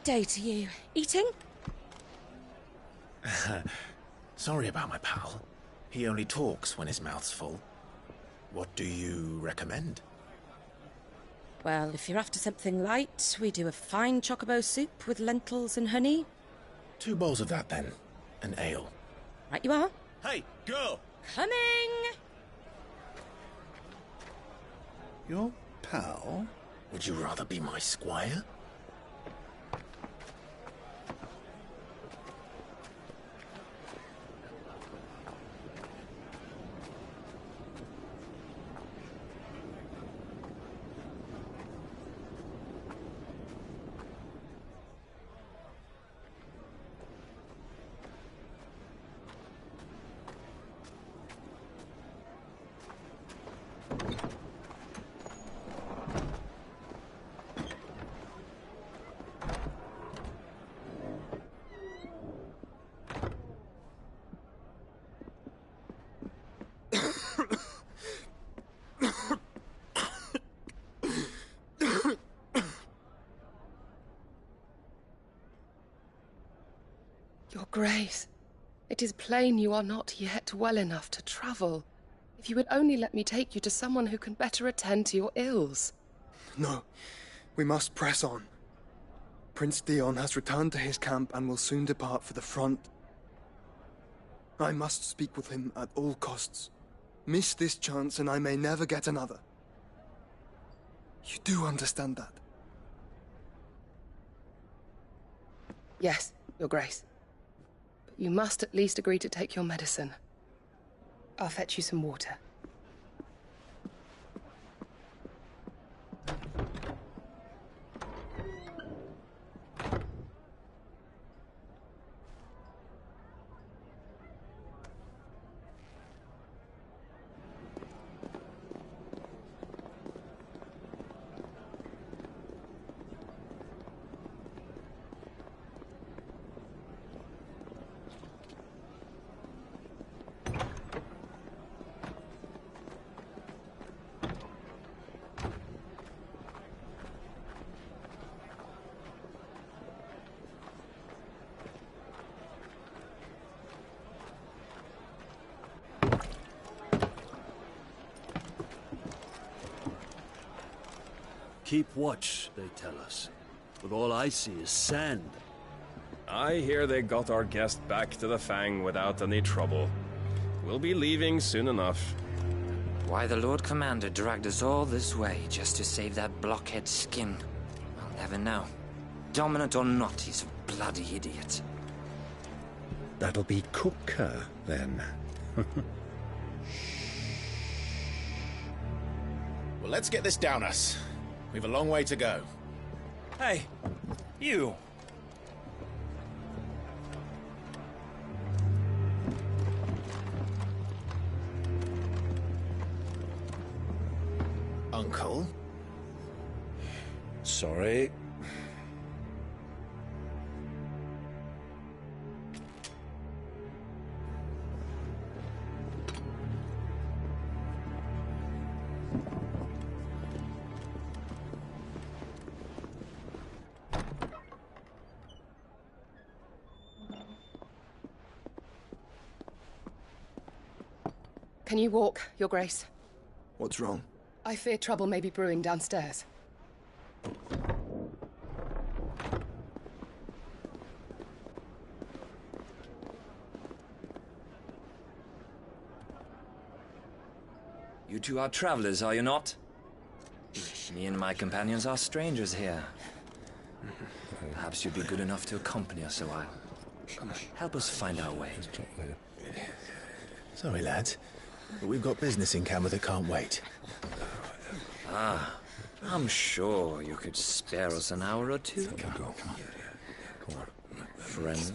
day to you. Eating? Sorry about my pal. He only talks when his mouth's full. What do you recommend? Well, if you're after something light, we do a fine chocobo soup with lentils and honey. 2 bowls of that, then. An ale. Right you are. Hey, girl! Coming! Your pal? Would you rather be my squire? Your Grace, it is plain you are not yet well enough to travel. If you would only let me take you to someone who can better attend to your ills. No, we must press on. Prince Dion has returned to his camp and will soon depart for the front. I must speak with him at all costs. Miss this chance and I may never get another. You do understand that? Yes, Your Grace. But you must at least agree to take your medicine. I'll fetch you some water. Keep watch, they tell us. But all I see is sand. I hear they got our guest back to the Fang without any trouble. We'll be leaving soon enough. Why the Lord Commander dragged us all this way just to save that blockhead's skin, I'll never know. Dominant or not, he's a bloody idiot. That'll be Cooker, then. Well, let's get this down us. We've a long way to go. Hey, you. Uncle? Sorry. Can you walk, Your Grace? What's wrong? I fear trouble may be brewing downstairs. You two are travelers, are you not? Me and my companions are strangers here. Perhaps you'd be good enough to accompany us a while. Help us find our way. Sorry, lads, but we've got business in camera that can't wait. Ah, I'm sure you could spare us an hour or two. Come on. Friend.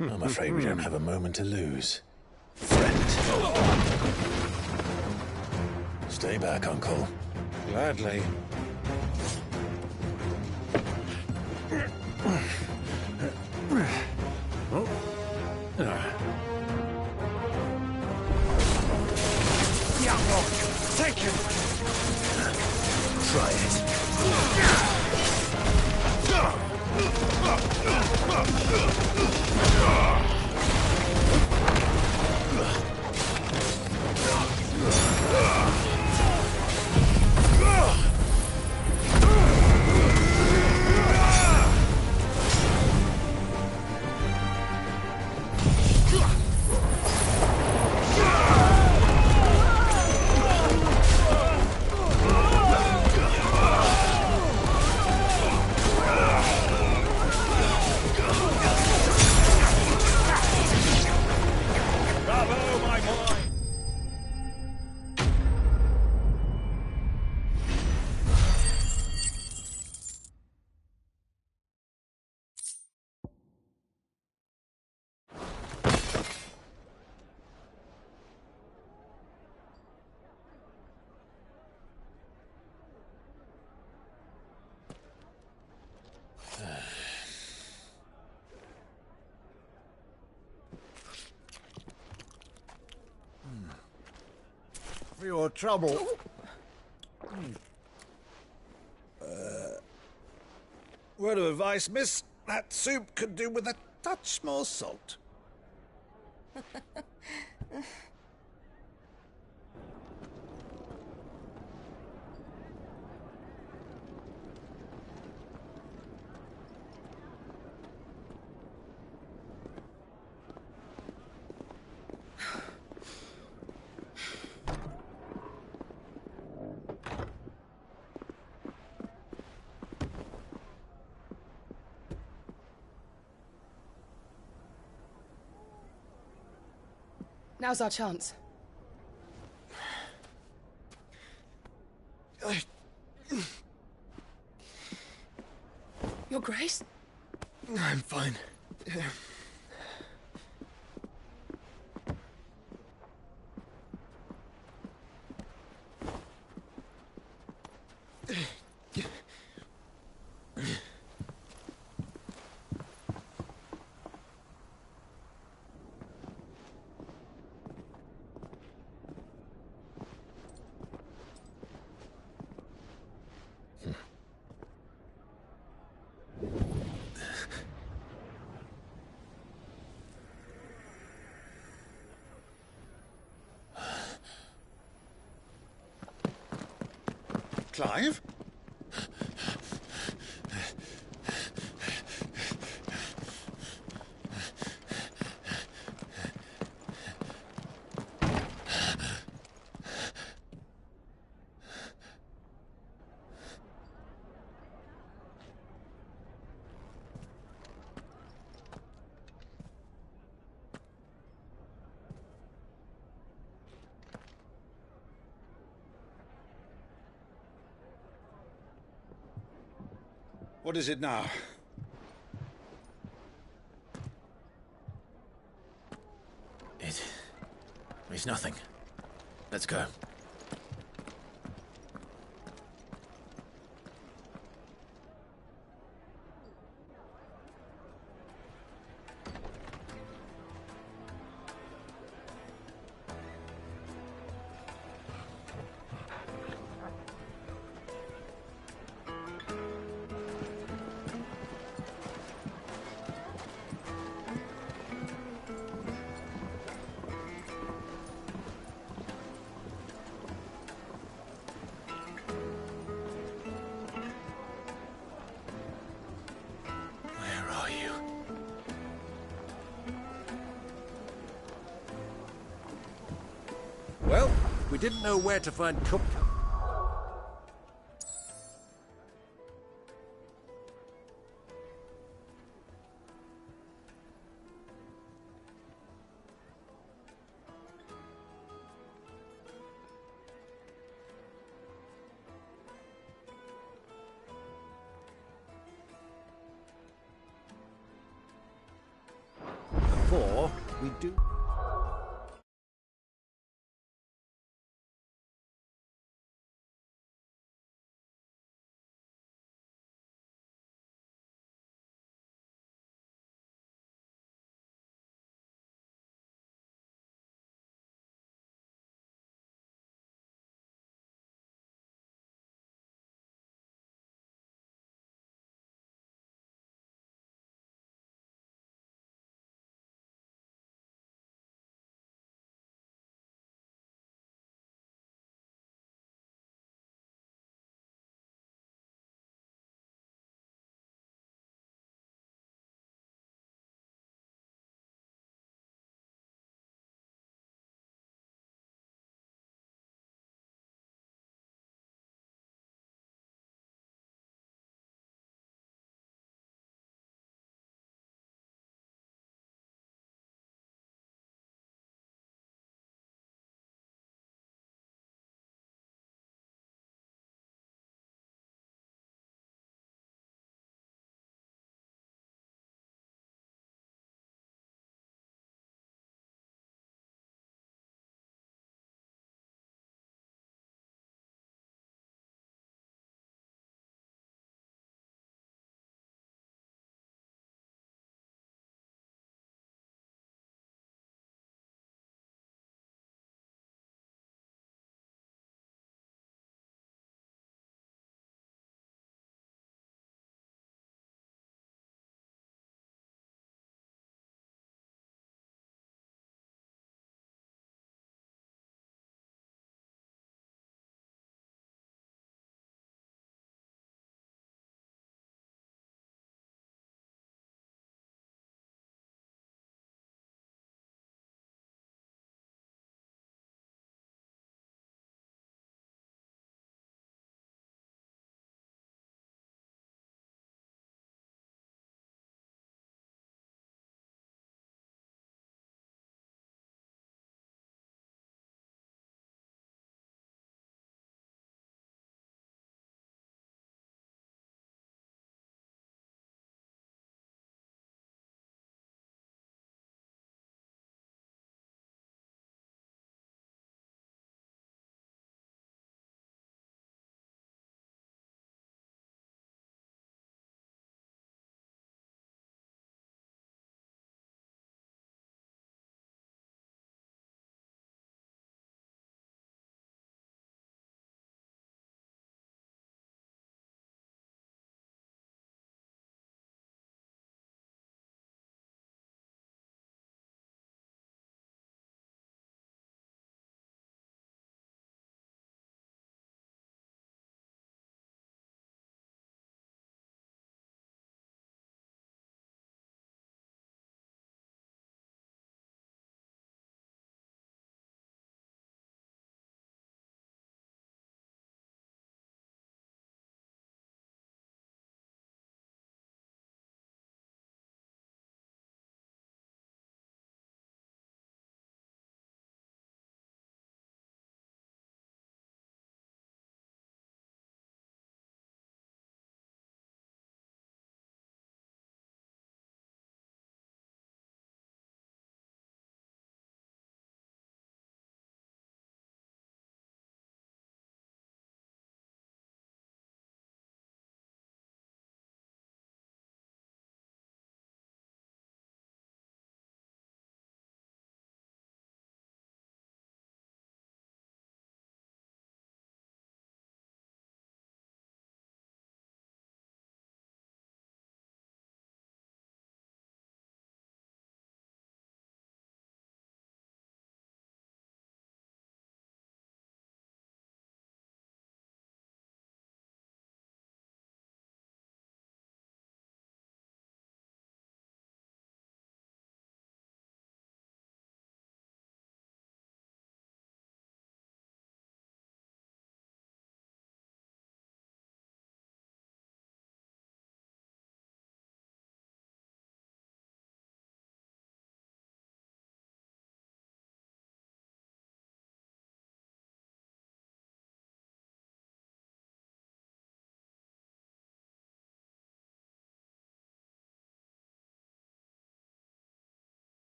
I'm afraid we don't have a moment to lose. Friend. Stay back, Uncle. Gladly. Diablo! Take him! Try it. Bravo, my boy! For your trouble. Word of advice, miss. That soup could do with a touch more salt. Now's our chance. Your Grace? I'm fine. Clive? What is it now? It's nothing. Let's go. Well, we didn't know where to find cook. Before we do.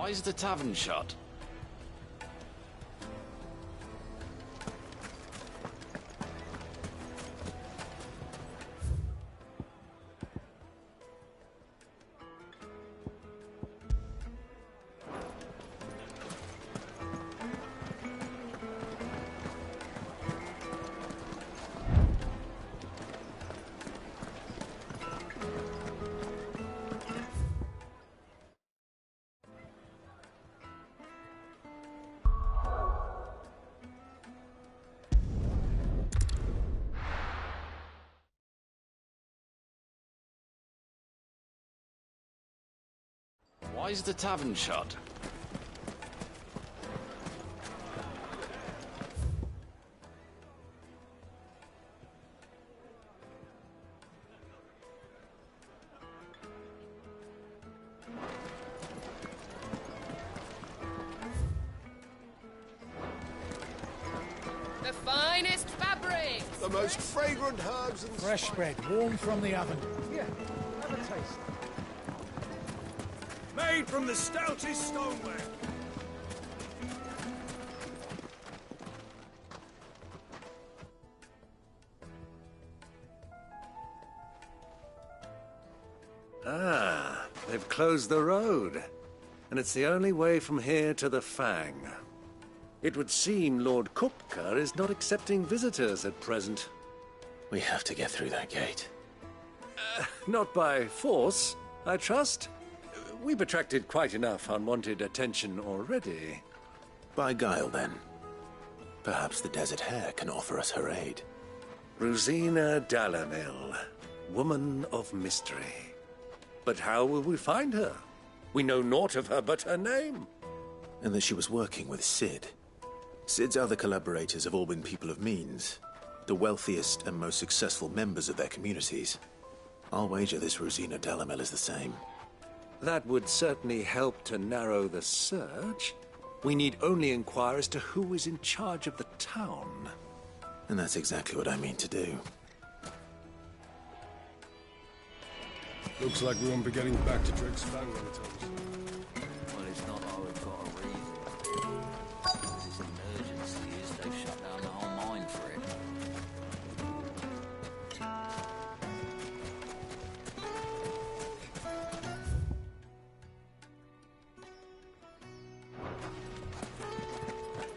Why is the tavern shut? Why is the tavern shut? The finest fabrics! The most fragrant herbs and fresh bread, warm from the oven. Here, have a taste. Made from the stoutest stoneware. Ah, they've closed the road. And it's the only way from here to the Fang. It would seem Lord Kupka is not accepting visitors at present. We have to get through that gate. Not by force, I trust. We've attracted quite enough unwanted attention already. By guile, then. Perhaps the Desert Hare can offer us her aid. Rosina Dalamil, woman of mystery. But how will we find her? We know naught of her but her name. And that she was working with Sid. Sid's other collaborators have all been people of means, the wealthiest and most successful members of their communities. I'll wager this Rosina Dalamil is the same. That would certainly help to narrow the search. We need only inquire as to who is in charge of the town. And that's exactly what I mean to do. Looks like we won't be getting back to Drake's Fang anytime. Well, it's not like we've got a reason. This emergency is they've shut down the whole mine for it.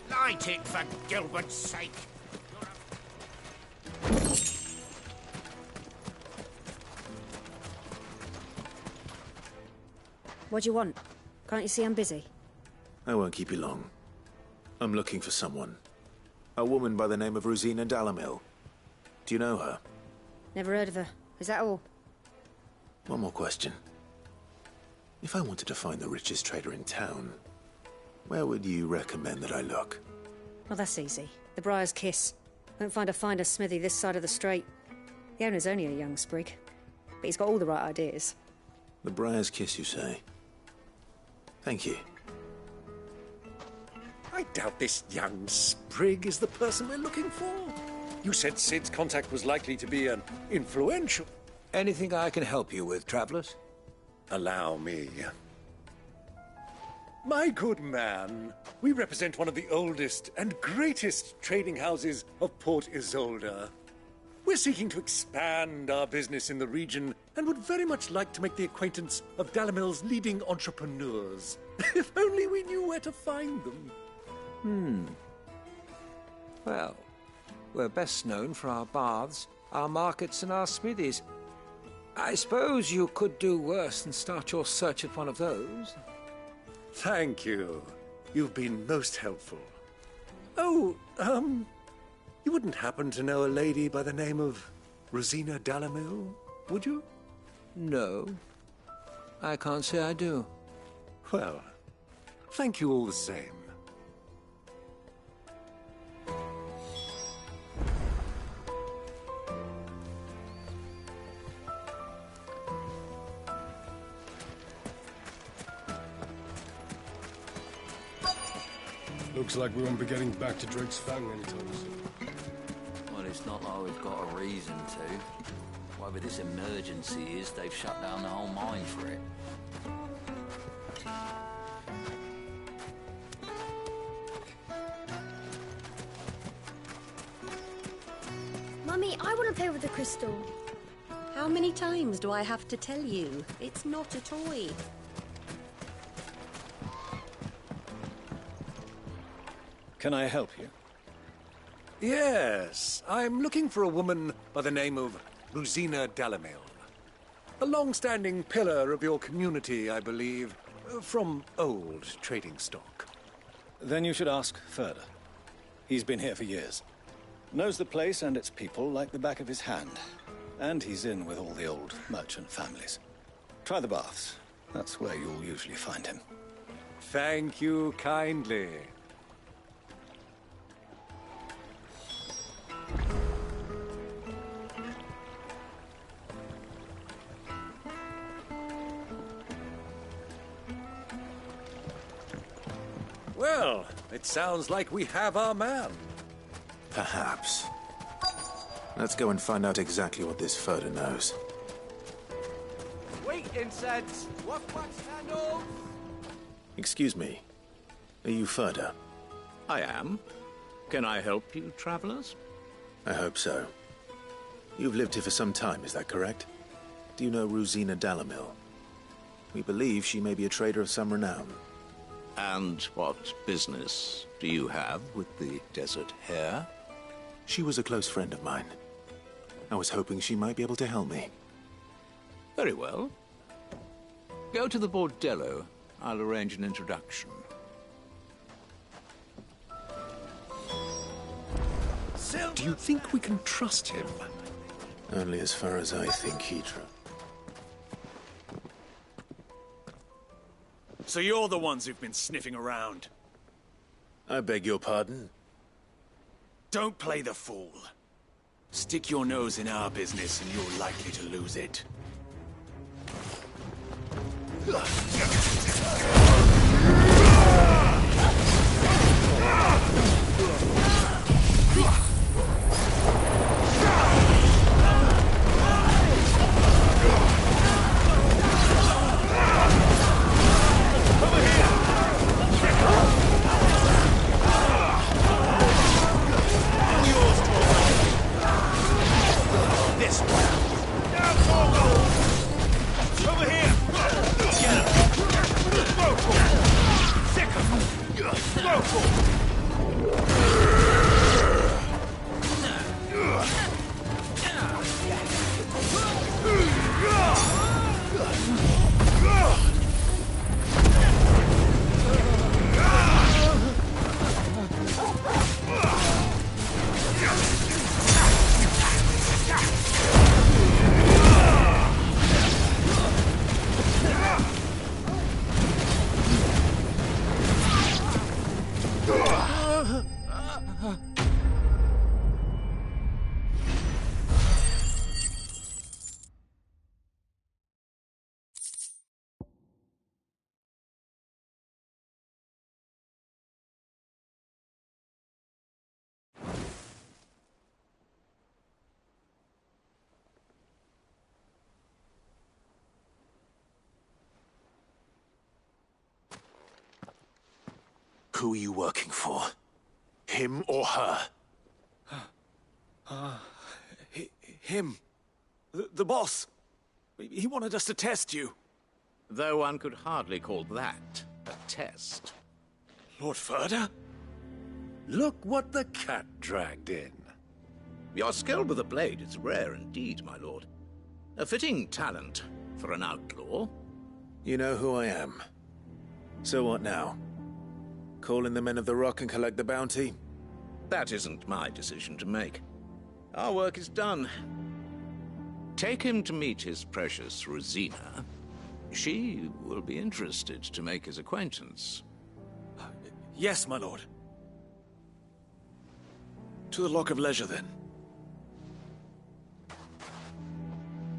Light it, for Gilbert's sake. What do you want? Can't you see I'm busy? I won't keep you long. I'm looking for someone. A woman by the name of Rosina Dalamil. Do you know her? Never heard of her. Is that all? One more question. If I wanted to find the richest trader in town, where would you recommend that I look? Well, that's easy. The Briar's Kiss. Won't find a finer smithy this side of the strait. The owner's only a young sprig, but he's got all the right ideas. The Briar's Kiss, you say? Thank you. I doubt this young sprig is the person we're looking for. You said Sid's contact was likely to be an influential... Anything I can help you with, travelers? Allow me. My good man, we represent one of the oldest and greatest trading houses of Port Isolde. We're seeking to expand our business in the region and would very much like to make the acquaintance of Dalamil's leading entrepreneurs. If only we knew where to find them. Well, we're best known for our baths, our markets and our smithies. I suppose you could do worse than start your search at one of those. Thank you. You've been most helpful. Oh, you wouldn't happen to know a lady by the name of Rosina Dalamil, would you? No. I can't say I do. Well, thank you all the same. Looks like we won't be getting back to Drake's Fang anytime soon. Well, it's not like we've got a reason to. Whatever this emergency is, they've shut down the whole mine for it. want to play with the crystal. How many times do I have to tell you? It's not a toy. Can I help you? Yes, I'm looking for a woman by the name of Rosina Dalamil. A long-standing pillar of your community, I believe, from old trading stock. Then you should ask further. He's been here for years. Knows the place and its people like the back of his hand. And he's in with all the old merchant families. Try the baths. That's where you'll usually find him. Thank you kindly. Well, it sounds like we have our man. Perhaps. Let's go and find out exactly what this Furder knows. Wait, incense! What wax handles? Excuse me. Are you Furder? I am. Can I help you, travelers? I hope so. You've lived here for some time, is that correct? Do you know Rosina Dalamil? We believe she may be a trader of some renown. And what business do you have with the desert hare? She was a close friend of mine. I was hoping she might be able to help me. Very well. Go to the bordello. I'll arrange an introduction. Do you think we can trust him? Only as far as I think he trusts. So you're the ones who've been sniffing around? I beg your pardon? Don't play the fool. Stick your nose in our business and you're likely to lose it. This one. Over here! Get him! Go for it! Sick of him! Go for it! Who are you working for? Him or her? Him. The boss. He wanted us to test you. Though one could hardly call that a test. Lord Furder? Look what the cat dragged in. Your skill with a blade is rare indeed, my lord. A fitting talent for an outlaw. You know who I am. So what now? Call in the men of the Rock and collect the bounty? That isn't my decision to make. Our work is done. Take him to meet his precious Rosina. She will be interested to make his acquaintance. Yes, my lord. To the Lock of Leisure, then.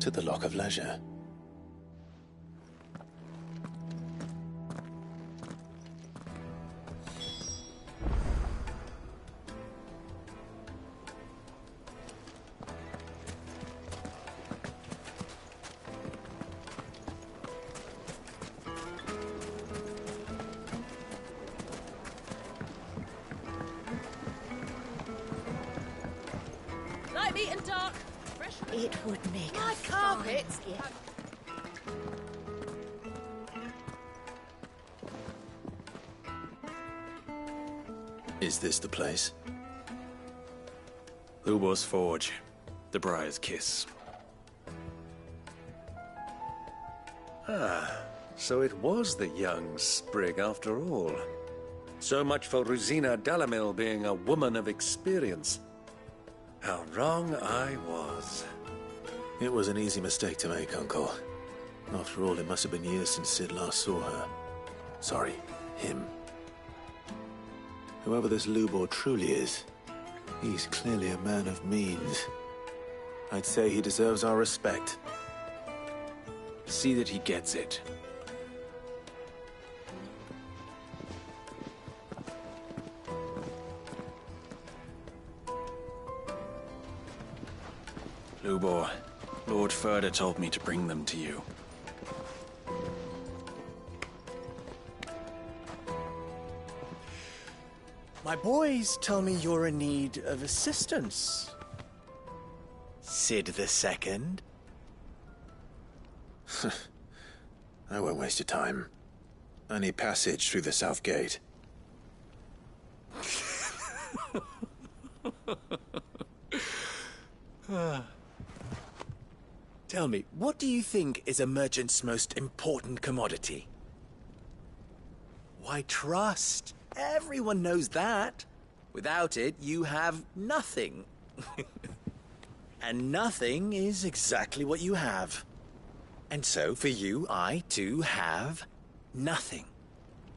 To the Lock of Leisure. Light, meat and dark. It would make My a carpets! fine gift. Is this the place? Lubo's Forge. The Briar's Kiss. Ah, so it was the young sprig after all. So much for Rosina Delamil being a woman of experience. How wrong I was. It was an easy mistake to make, Uncle. After all, it must have been years since Sid last saw her. Sorry, him. Whoever this Lubor truly is, he's clearly a man of means. I'd say he deserves our respect. See that he gets it. Lubor, Lord Furder told me to bring them to you. My boys tell me you're in need of assistance. Sid the Second? I won't waste your time. I need passage through the south gate. Tell me, what do you think is a merchant's most important commodity? Why, trust. Everyone knows that. Without it, you have nothing. And nothing is exactly what you have. And so, for you, I, too, have nothing.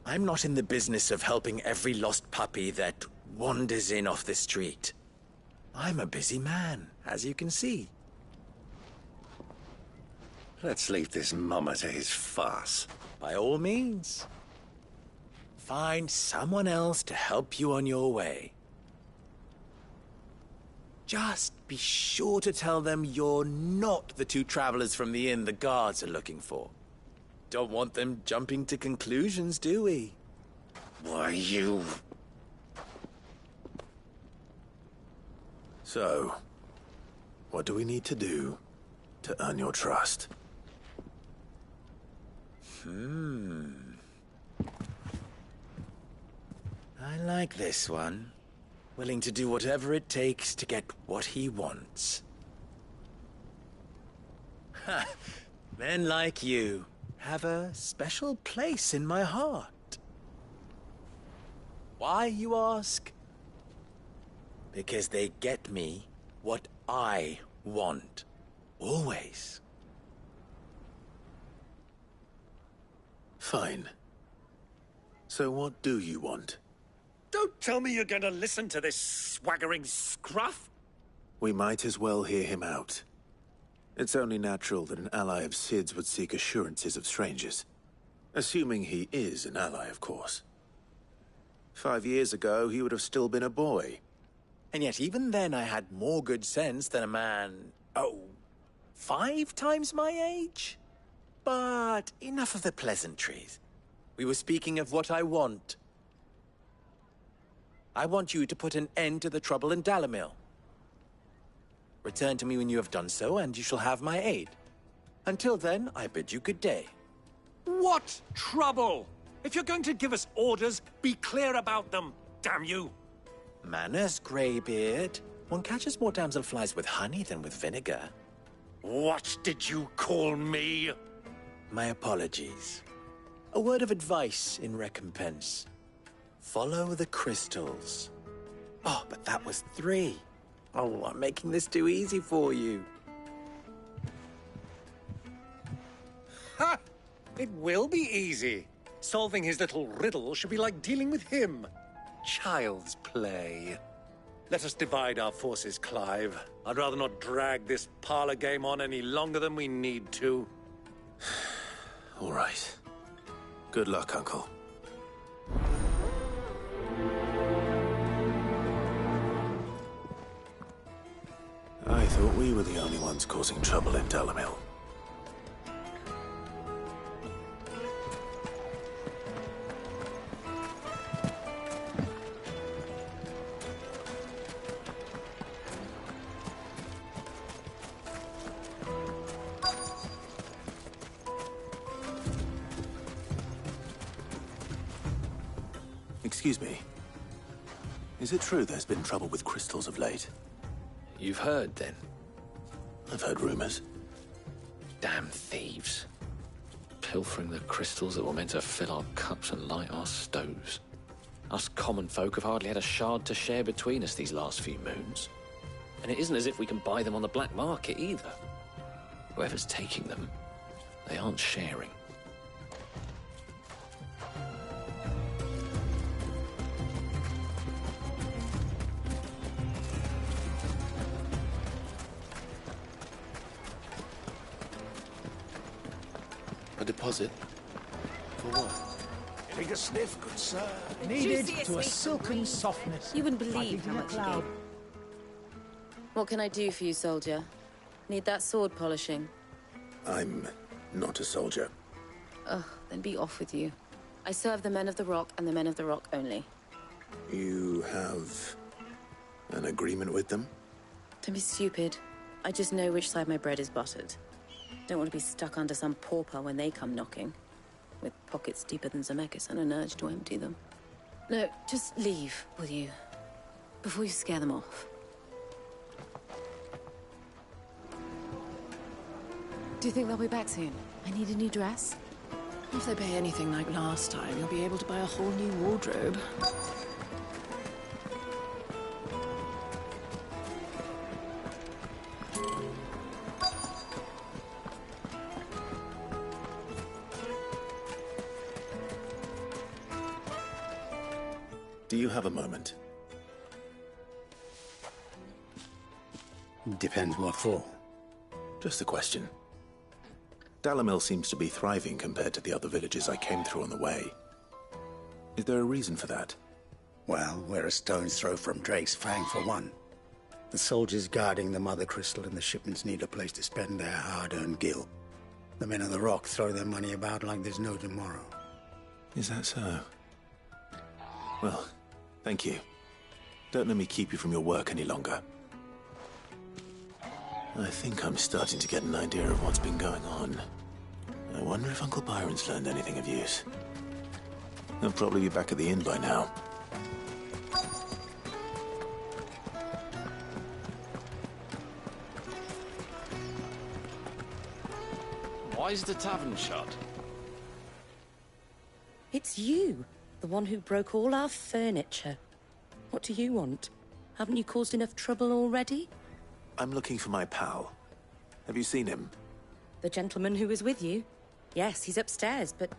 I'm not in the business of helping every lost puppy that wanders in off the street. I'm a busy man, as you can see. Let's leave this mummer to his farce. By all means. Find someone else to help you on your way. Just be sure to tell them you're not the two travelers from the inn the guards are looking for. Don't want them jumping to conclusions, do we? Why, you... So, what do we need to do to earn your trust? I like this one. Willing to do whatever it takes to get what he wants. Ha! Men like you have a special place in my heart. Why, you ask? Because they get me what I want. Always. Fine. So what do you want? Don't tell me you're going to listen to this swaggering scruff! We might as well hear him out. It's only natural that an ally of Sid's would seek assurances of strangers. Assuming he is an ally, of course. 5 years ago, he would have still been a boy. And yet even then I had more good sense than a man, 5 times my age? But enough of the pleasantries. We were speaking of what I want. I want you to put an end to the trouble in Dalamil. Return to me when you have done so, and you shall have my aid. Until then, I bid you good day. What trouble? If you're going to give us orders, be clear about them, damn you! Manners, Greybeard. One catches more damselflies with honey than with vinegar. What did you call me? My apologies. A word of advice in recompense. Follow the crystals. Oh, but that was 3. Oh, I'm making this too easy for you. Ha! It will be easy. Solving his little riddle should be like dealing with him. Child's play. Let us divide our forces, Clive. I'd rather not drag this parlor game on any longer than we need to. All right. Good luck, Uncle. I thought we were the only ones causing trouble in Dalamil. Excuse me. Is it true there's been trouble with crystals of late? You've heard, then? I've heard rumors. Damn thieves. Pilfering the crystals that were meant to fill our cups and light our stoves. Us common folk have hardly had a shard to share between us these last few moons. And it isn't as if we can buy them on the black market either. Whoever's taking them, they aren't sharing. A deposit? For what? Take a sniff, good sir. Needed to a silken softness. You wouldn't believe how Like much you gave. What can I do for you, soldier? Need that sword polishing? I'm not a soldier. Ugh, then be off with you. I serve the men of the Rock and the men of the Rock only. You have an agreement with them? Don't be stupid. I just know which side my bread is buttered. Don't want to be stuck under some pauper when they come knocking. With pockets deeper than Zemeckis and an urge to empty them. No, just leave, will you? Before you scare them off. Do you think they'll be back soon? I need a new dress. If they pay anything like last time, you'll be able to buy a whole new wardrobe. Do you have a moment? Depends what for. Just a question. Dalamil seems to be thriving compared to the other villages I came through on the way. Is there a reason for that? Well, we're a stone's throw from Drake's Fang for one. The soldiers guarding the Mother Crystal and the shipments need a place to spend their hard-earned gil. The men of the Rock throw their money about like there's no tomorrow. Is that so? Well, thank you. Don't let me keep you from your work any longer. I think I'm starting to get an idea of what's been going on. I wonder if Uncle Byron's learned anything of use. He'll probably be back at the inn by now. Why is the tavern shut? It's you, the one who broke all our furniture. What do you want? Haven't you caused enough trouble already? I'm looking for my pal. Have you seen him? The gentleman who was with you? Yes, he's upstairs, but...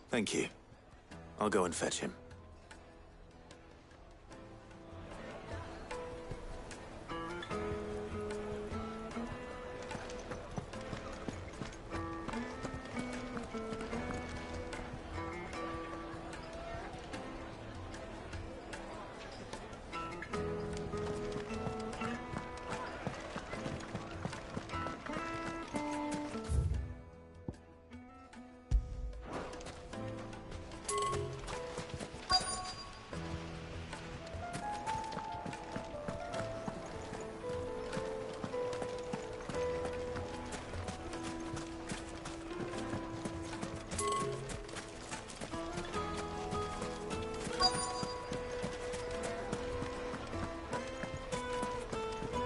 Thank you. I'll go and fetch him.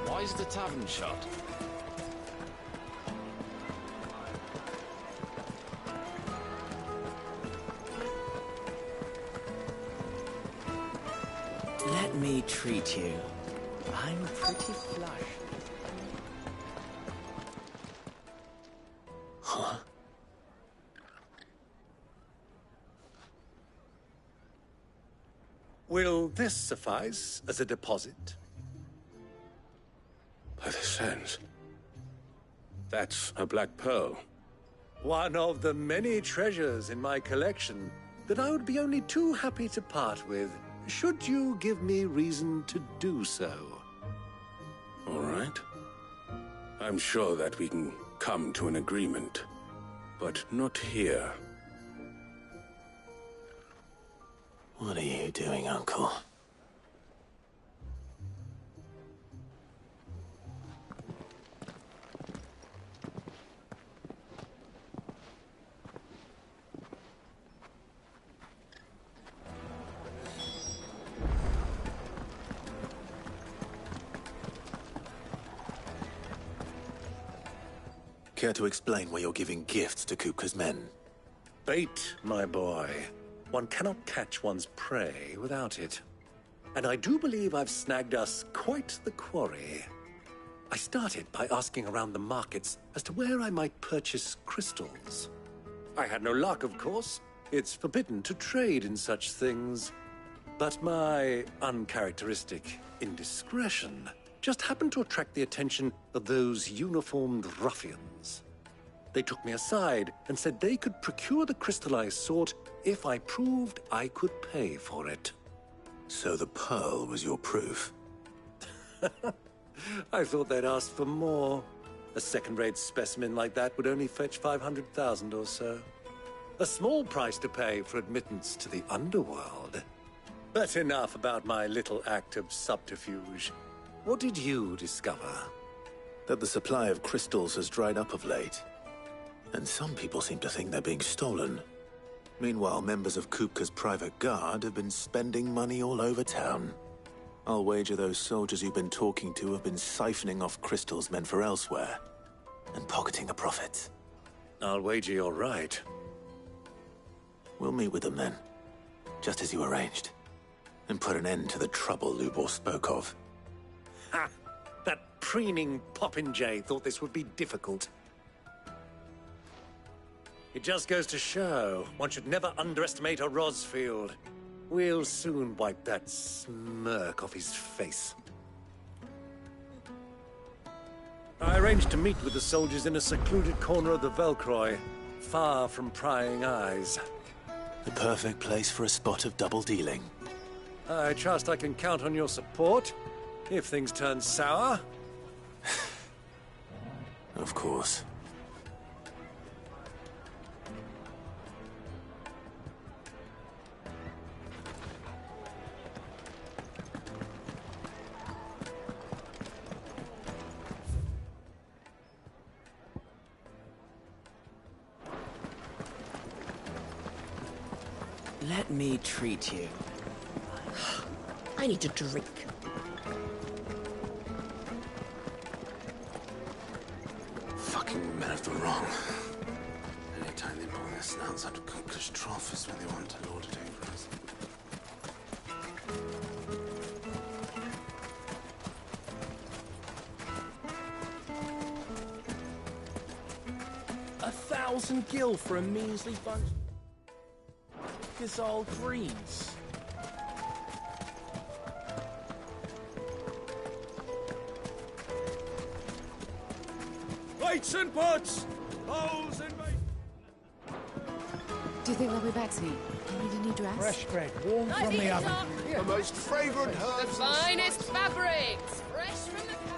Why is the tavern shut? Let me treat you. I'm pretty flush. Huh? Will this suffice as a deposit? By the sands. That's a black pearl. One of the many treasures in my collection that I would be only too happy to part with, should you give me reason to do so. All right. I'm sure that we can come to an agreement, but not here. What are you doing, Uncle? Care to explain why you're giving gifts to Kupka's men? Bait, my boy. One cannot catch one's prey without it. And I do believe I've snagged us quite the quarry. I started by asking around the markets as to where I might purchase crystals. I had no luck, of course. It's forbidden to trade in such things. But my uncharacteristic indiscretion just happened to attract the attention of those uniformed ruffians. They took me aside and said they could procure the crystal I sought if I proved I could pay for it. So the pearl was your proof? I thought they'd asked for more. A second-rate specimen like that would only fetch 500,000 or so. A small price to pay for admittance to the underworld. But enough about my little act of subterfuge. What did you discover? That the supply of crystals has dried up of late. And some people seem to think they're being stolen. Meanwhile, members of Kupka's private guard have been spending money all over town. I'll wager those soldiers you've been talking to have been siphoning off crystals meant for elsewhere, and pocketing the profits. I'll wager you're right. We'll meet with them then, just as you arranged, and put an end to the trouble Lubor spoke of. Ha! That preening popinjay thought this would be difficult. It just goes to show, one should never underestimate a Rosfield. We'll soon wipe that smirk off his face. I arranged to meet with the soldiers in a secluded corner of the Velcroy, far from prying eyes. The perfect place for a spot of double dealing. I trust I can count on your support, if things turn sour. Of course. Let me treat you. I need a drink. Fucking men of the wrong. Anytime they pull their snouts out of Kupka's trough is when they want to lord it over us. $1,000 gil for a measly bunch. It's all greens. Weights and pots! Bowls and Do you think they'll be back soon? You need a new dress? Fresh bread, warm from the oven. The most fragrant herbs. The finest fabrics, fresh from the capital.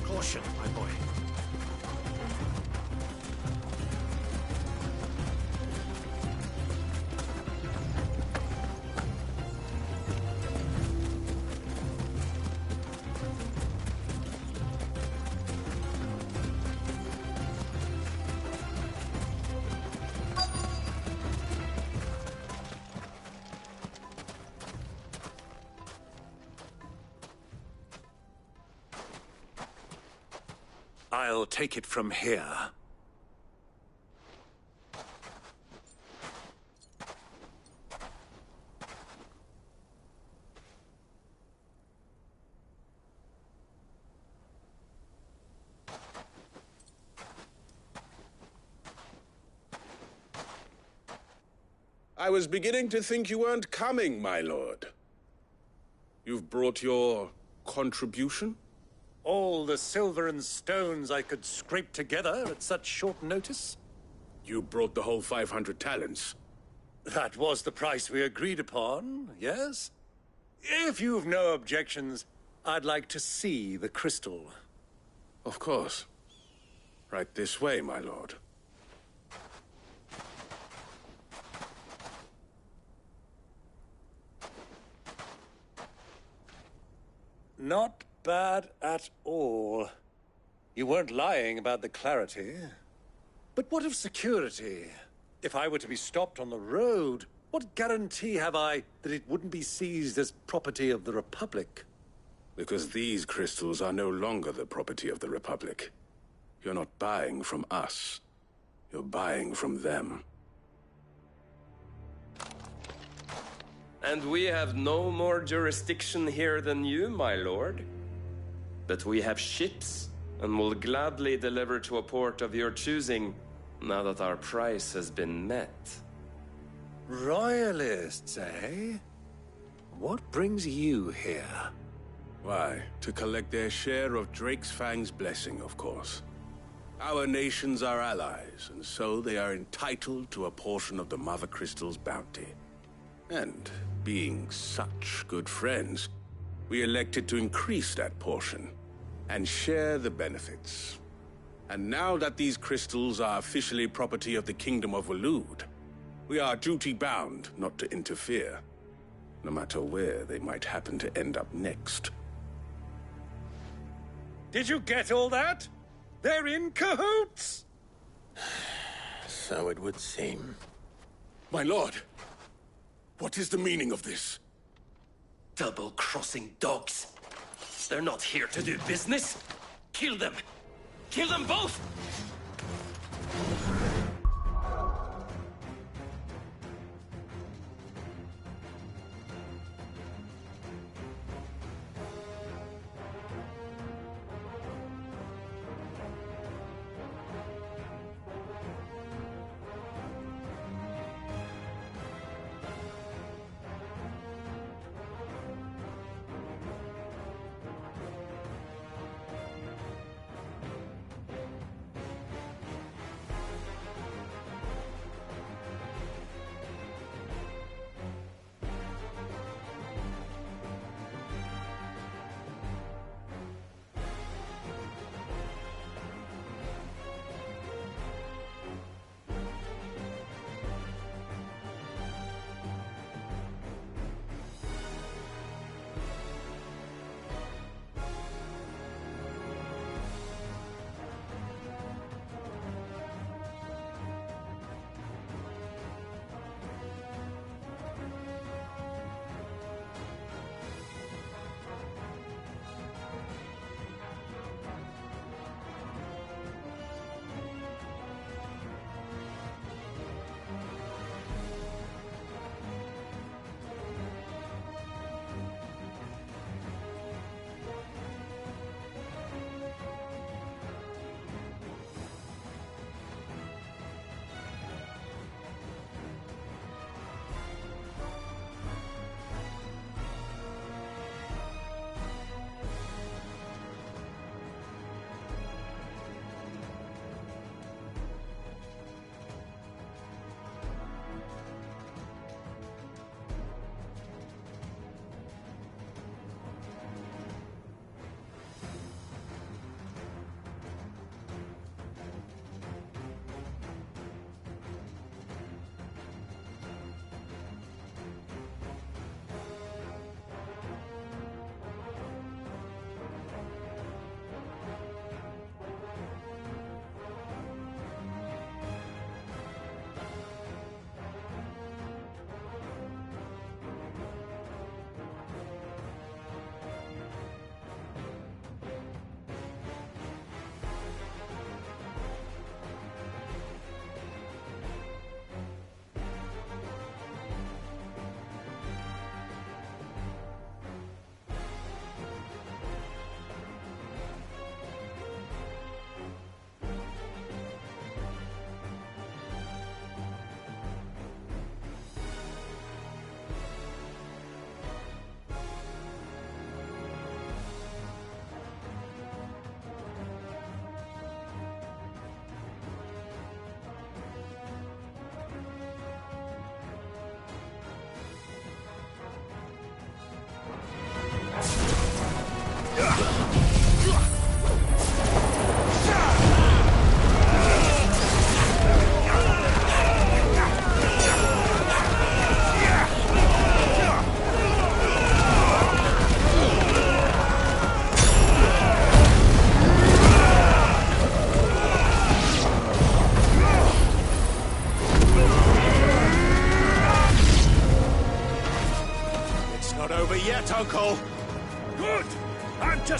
Caution, my boy. I'll take it from here. I was beginning to think you weren't coming, my lord. You've brought your contribution? All the silver and stones I could scrape together at such short notice? You brought the whole 500 talents. That was the price we agreed upon, yes? If you've no objections, I'd like to see the crystal. Of course. Right this way, my lord. Not bad at all. You weren't lying about the clarity. But what of security? If I were to be stopped on the road, what guarantee have I that it wouldn't be seized as property of the Republic? Because these crystals are no longer the property of the Republic. You're not buying from us. You're buying from them. And we have no more jurisdiction here than you, my lord. But we have ships, and will gladly deliver to a port of your choosing, now that our price has been met. Royalists, eh? What brings you here? Why, to collect their share of Drake's Fang's blessing, of course. Our nations are allies, and so they are entitled to a portion of the Mother Crystal's bounty. And, being such good friends, we elected to increase that portion and share the benefits. And now that these crystals are officially property of the Kingdom of Waloed, we are duty-bound not to interfere, no matter where they might happen to end up next. Did you get all that? They're in cahoots! So it would seem. My lord, what is the meaning of this? Double-crossing dogs. They're not here to do business. Kill them! Kill them both!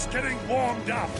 just getting warmed up.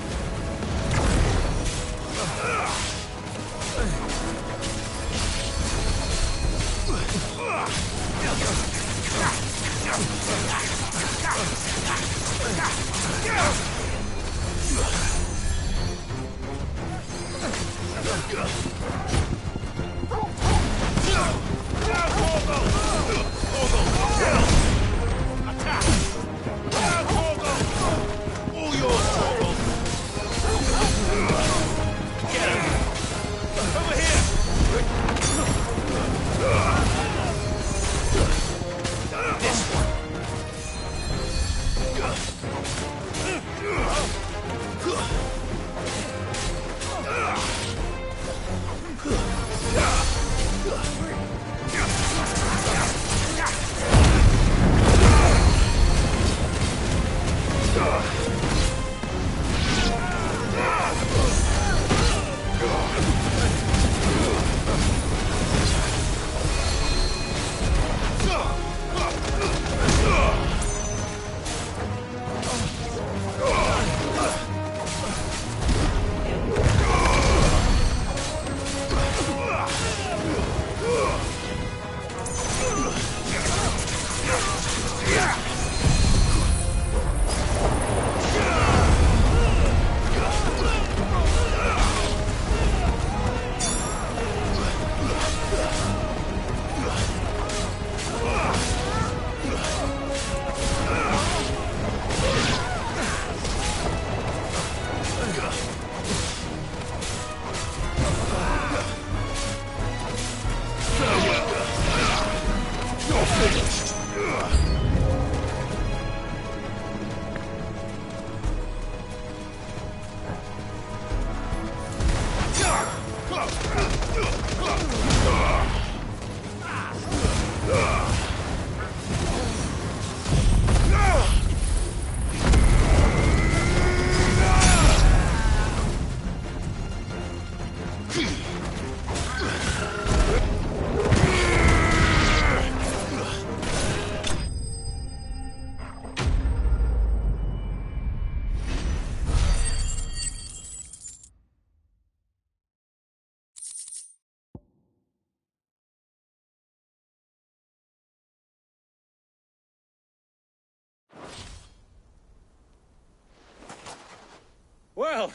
Well,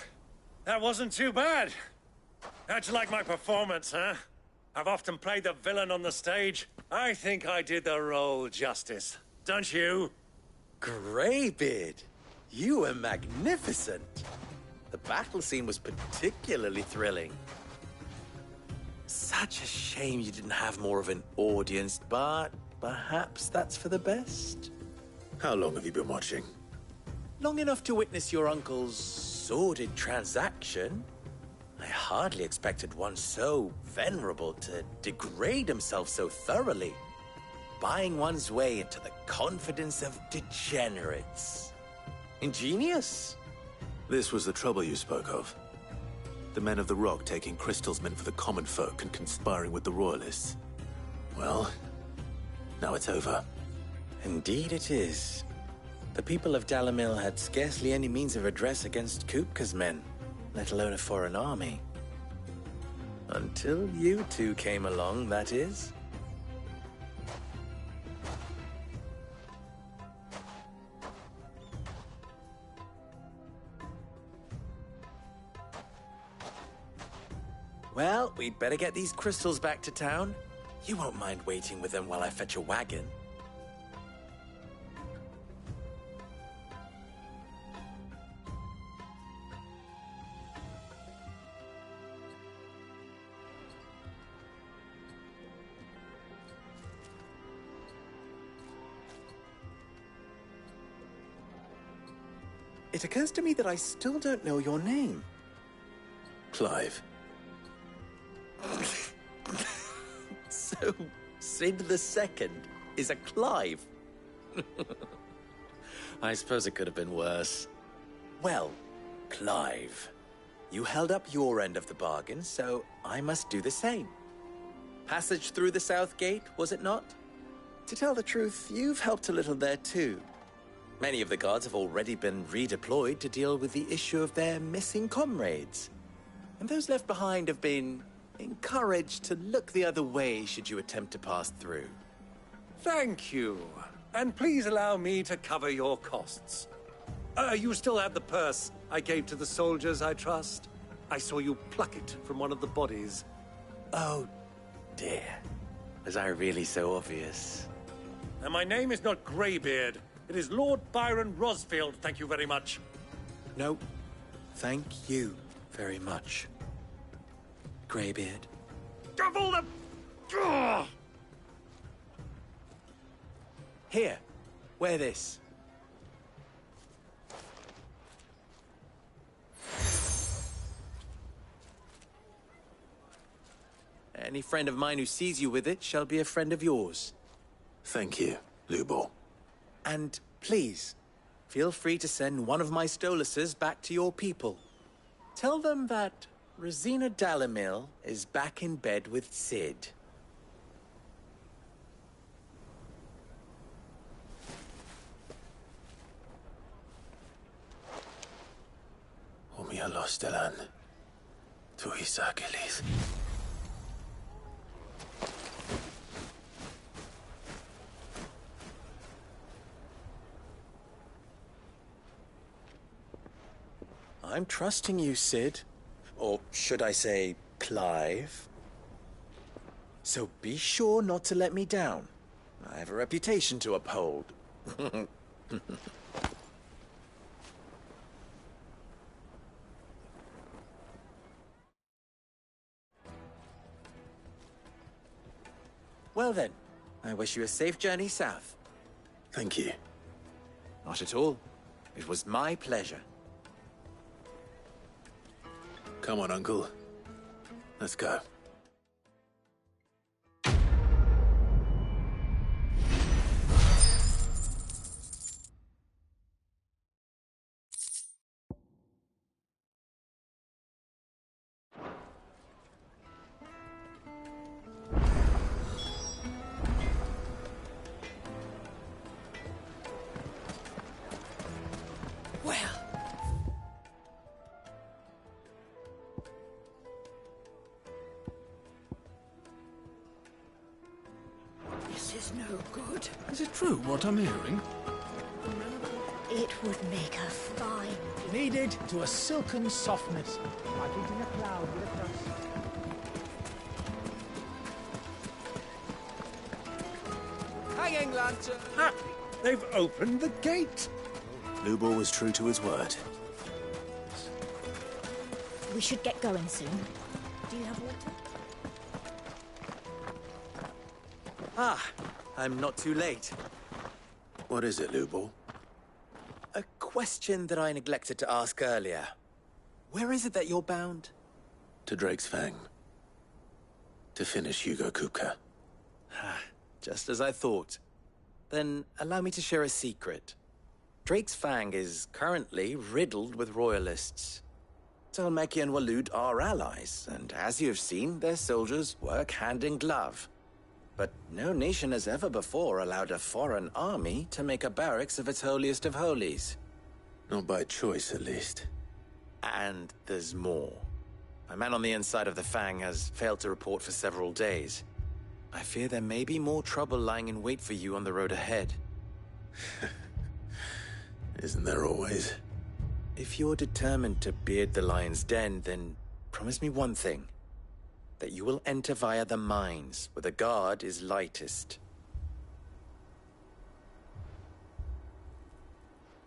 that wasn't too bad. How'd you like my performance, huh? I've often played the villain on the stage. I think I did the role justice. Don't you? Greybeard, you were magnificent. The battle scene was particularly thrilling. Such a shame you didn't have more of an audience, but perhaps that's for the best. How long have you been watching? Long enough to witness your uncle's sordid transaction. I hardly expected one so venerable to degrade himself so thoroughly, buying one's way into the confidence of degenerates. Ingenious. This was the trouble you spoke of. The men of the Rock taking crystals meant for the common folk and conspiring with the Royalists. Well, now it's over. Indeed it is. The people of Dalamil had scarcely any means of redress against Kupka's men, let alone a foreign army. Until you two came along, that is. Well, we'd better get these crystals back to town. You won't mind waiting with them while I fetch a wagon. It occurs to me that I still don't know your name. Clive. So, Sid the Second is a Clive? I suppose it could have been worse. Well, Clive, you held up your end of the bargain, so I must do the same. Passage through the South Gate, was it not? To tell the truth, you've helped a little there too. Many of the guards have already been redeployed to deal with the issue of their missing comrades. And those left behind have been encouraged to look the other way should you attempt to pass through. Thank you. And please allow me to cover your costs. You still have the purse I gave to the soldiers, I trust? I saw you pluck it from one of the bodies. Oh, dear. Was I really so obvious? And my name is not Greybeard. It is Lord Byron Rosfield, thank you very much. No, thank you very much, Greybeard. Of all the... Ugh! Here, wear this. Any friend of mine who sees you with it shall be a friend of yours. Thank you, Lubor. And please, feel free to send one of my Stoluses back to your people. Tell them that Rosina Dalamil is back in bed with Sid. Omia los delan. Tu isakelis. I'm trusting you, Sid. Or should I say, Clive? So be sure not to let me down. I have a reputation to uphold. Well then, I wish you a safe journey south. Thank you. Not at all. It was my pleasure. Come on, Uncle. Let's go. No good. Is it true what I'm hearing? It would make her fine. Kneaded to a silken softness, like eating a cloud with a crust. Hanging lantern! Ah, they've opened the gate! Lubor was true to his word. We should get going soon. Do you have water? Ah, I'm not too late. What is it, Lubor? A question that I neglected to ask earlier. Where is it that you're bound? To Drake's Fang. To finish Hugo Kupka. Just as I thought. Then allow me to share a secret. Drake's Fang is currently riddled with royalists. Talmeki and Walud are allies, and as you've seen, their soldiers work hand in glove. But no nation has ever before allowed a foreign army to make a barracks of its holiest of holies. Not by choice, at least. And there's more. A man on the inside of the Fang has failed to report for several days. I fear there may be more trouble lying in wait for you on the road ahead. Isn't there always? If you're determined to beard the lion's den, then promise me one thing. That you will enter via the mines, where the guard is lightest.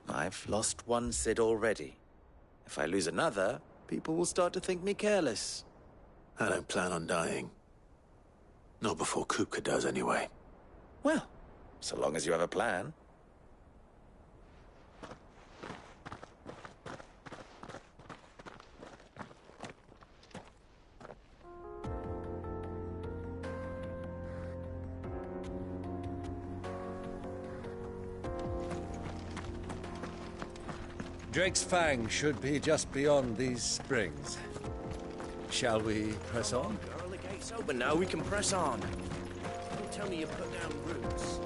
I've lost one Sid already. If I lose another, people will start to think me careless. I don't plan on dying. Not before Kupka does, anyway. Well, so long as you have a plan. Drake's Fang should be just beyond these springs. Shall we press on? Girl, the gate's open now. We can press on. Don't tell me you put down roots.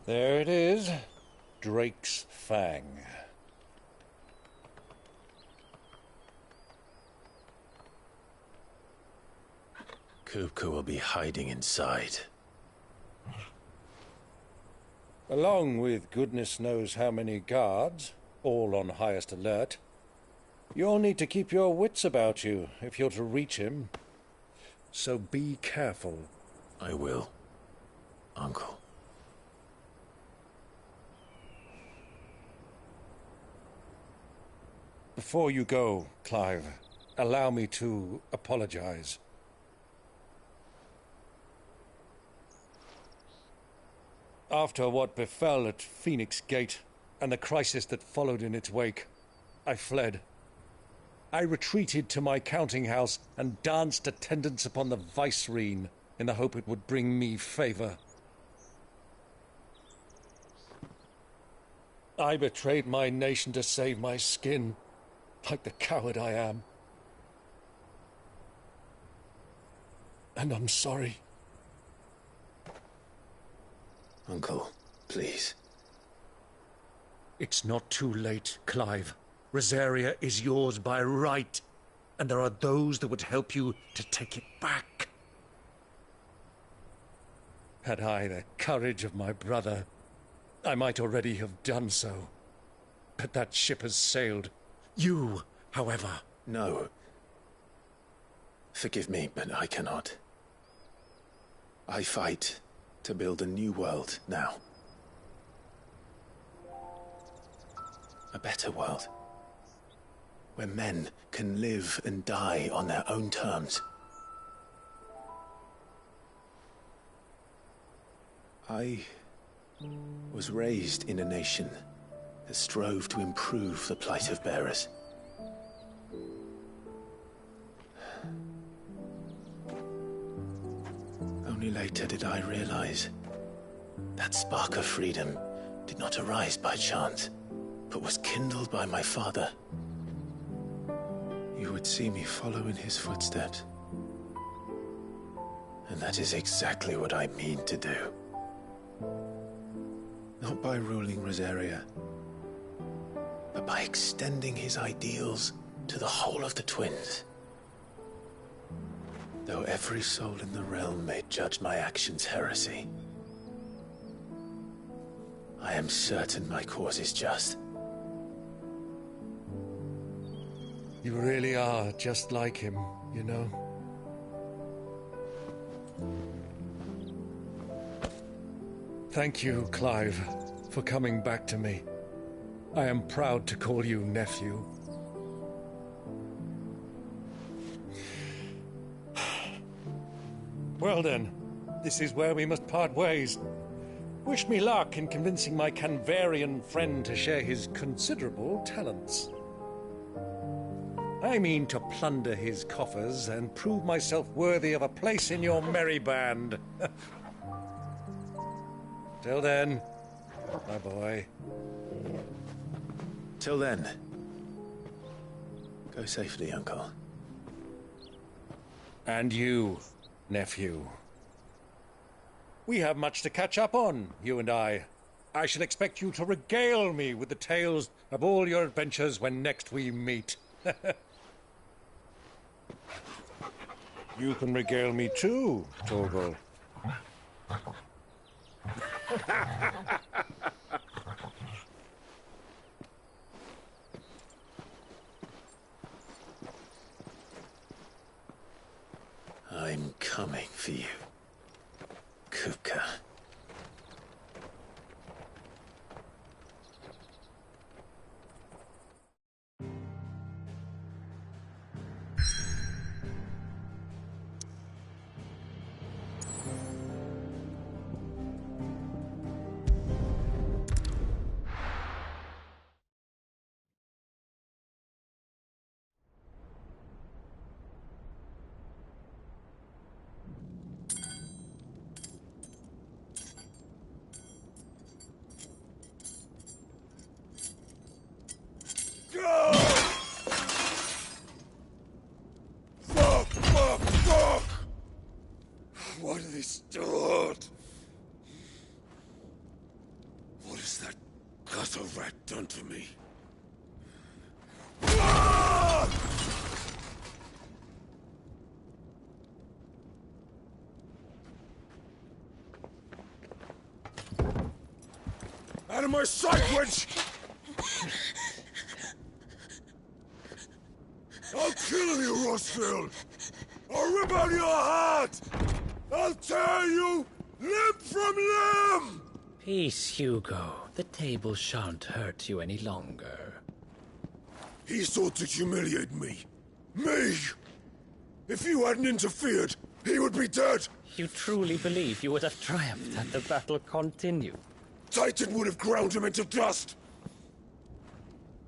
There it is. Drake's Fang. Kupka will be hiding inside. Along with goodness knows how many guards, all on highest alert. You'll need to keep your wits about you if you're to reach him. So be careful. I will, Uncle. Before you go, Clive, allow me to apologize. After what befell at Phoenix Gate and the crisis that followed in its wake, I fled. I retreated to my counting house and danced attendance upon the vicereine in the hope it would bring me favor. I betrayed my nation to save my skin, like the coward I am. And I'm sorry. Uncle, please. It's not too late, Clive. Rosaria is yours by right, and there are those that would help you to take it back. Had I the courage of my brother, I might already have done so. But that ship has sailed. You, however... No. Forgive me, but I cannot. I fight to build a new world now. A better world. Where men can live and die on their own terms. I was raised in a nation that strove to improve the plight of bearers. Only later did I realize that spark of freedom did not arise by chance, but was kindled by my father. You would see me follow in his footsteps. And that is exactly what I mean to do. Not by ruling Rosaria, but by extending his ideals to the whole of the twins. Though every soul in the realm may judge my actions heresy, I am certain my cause is just. You really are just like him, you know? Thank you, Clive, for coming back to me. I am proud to call you nephew. Well then, this is where we must part ways. Wish me luck in convincing my Canvarian friend to share his considerable talents. I mean to plunder his coffers and prove myself worthy of a place in your merry band. Till then, my boy. Till then, go safely, Uncle. And you, nephew. We have much to catch up on, you and I. I shall expect you to regale me with the tales of all your adventures when next we meet. You can regale me too, Torgal. I'm coming for you, Kupka. got a rat done to me. Out of my sight, wench! I'll kill you, Rossfield! I'll rip out your heart! I'll tear you limb from limb! Peace, Hugo. The table shan't hurt you any longer. He sought to humiliate me. Me! If you hadn't interfered, he would be dead! You truly believe you would have triumphed had the battle continued? Titan would have ground him into dust!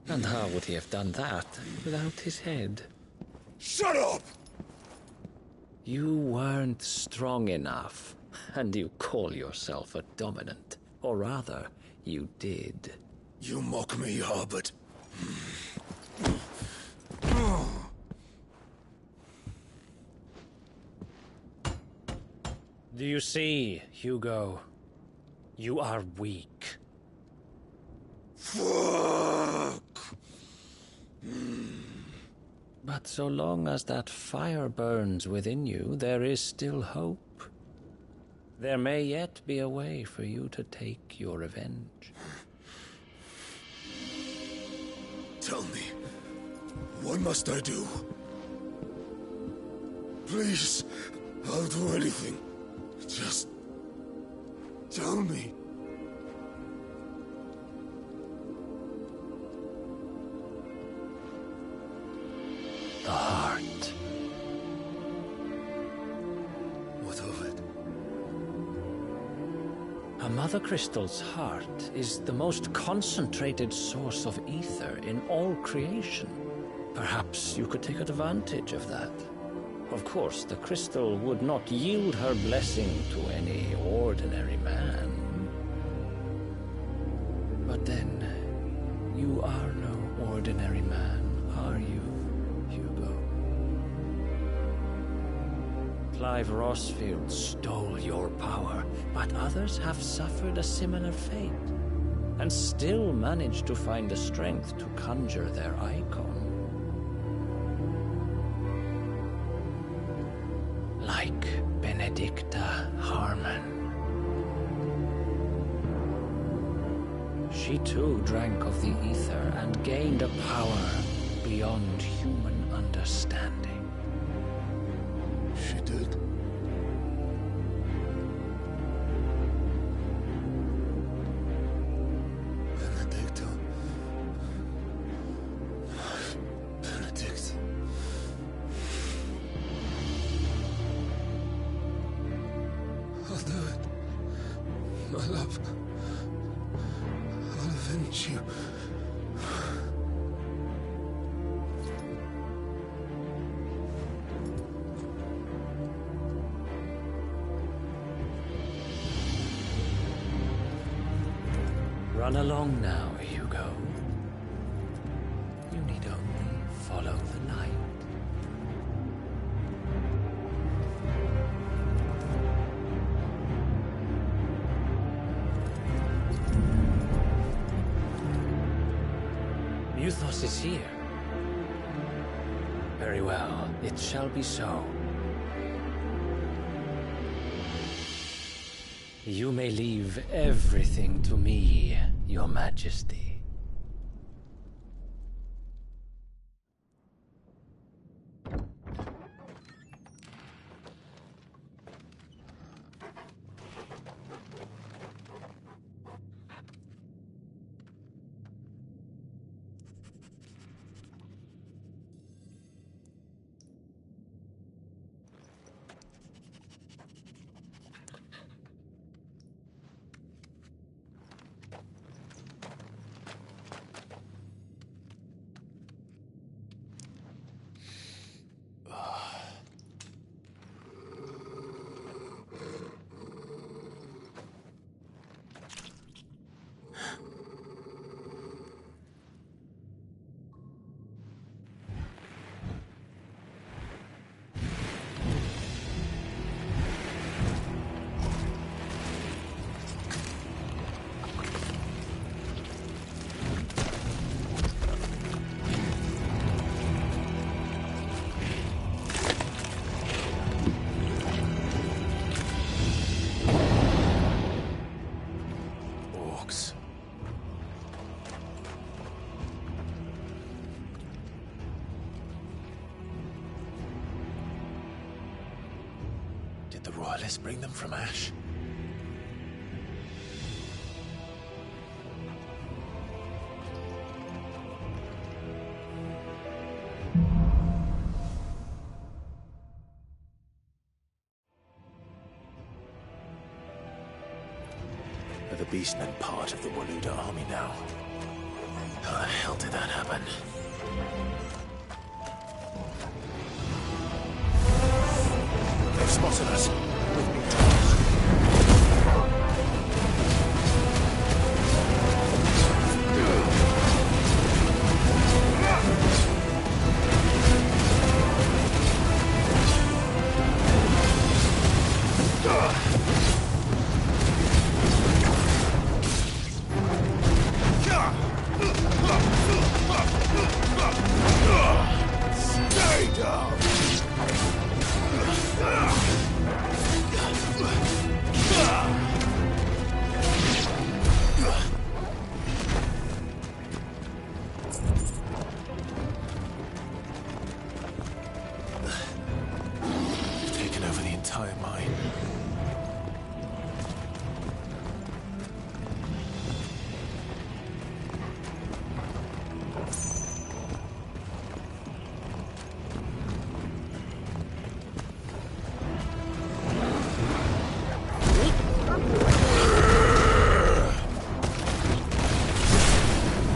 And how would he have done that without his head? Shut up! You weren't strong enough, and you call yourself a dominant. Or rather, you did. You mock me, Harbert. Do you see, Hugo? You are weak. Fuck! But so long as that fire burns within you, there is still hope. There may yet be a way for you to take your revenge. Tell me, what must I do? Please, I'll do anything. Just tell me. The heart. What of it? A mother crystal's heart is the most concentrated source of ether in all creation. Perhaps you could take advantage of that. Of course, the crystal would not yield her blessing to any ordinary man. But then, you are no ordinary man, are you, Hugo? Clive Rossfield stole your power, but others have suffered a similar fate, and still managed to find the strength to conjure their icon. Like Benedicta Harmon. She too drank of the ether and gained a power beyond human understanding. She did. Benedicta. Benedict. I'll do it. My love. I'll avenge you. Run along now, Hugo. You need only follow the light. Muthos is here. Very well, it shall be so. You may leave everything to me, Your Majesty. Did the royalists bring them from Ash? Are the beastmen part of the Waluda army now? How the hell did that happen? They've spotted us. With me. Stay down! They've taken over the entire mine.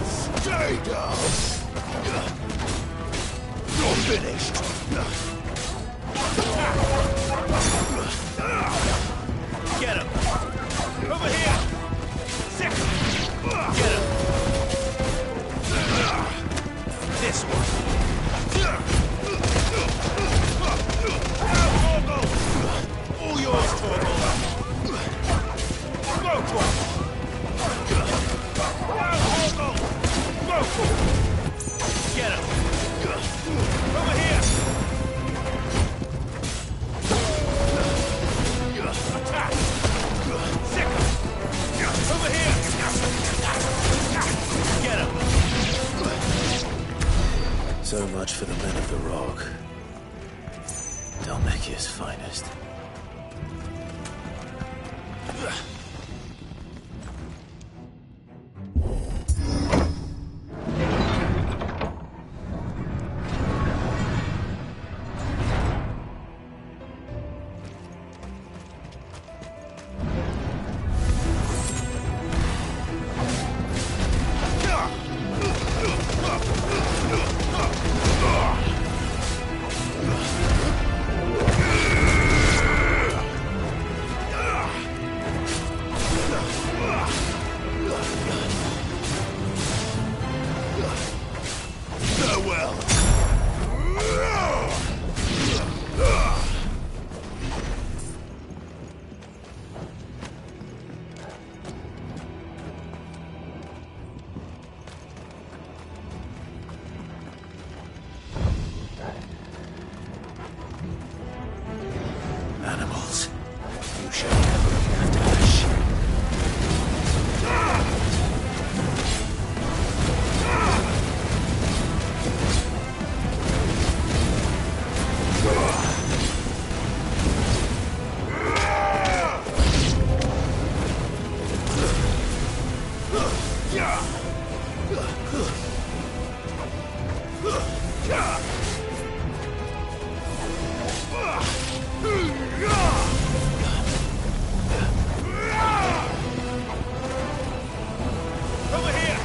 Stay down! You're finished! Get him! Over here! Sick! Get him! This one! All yours, Torgal! Go for it! Go for it! Get him! Over here! Attack! Sick! Over here! Get him! So much for the men of the Rock. Dalmekia's finest. Farewell! Animals, you shall never be after Ash. Over here!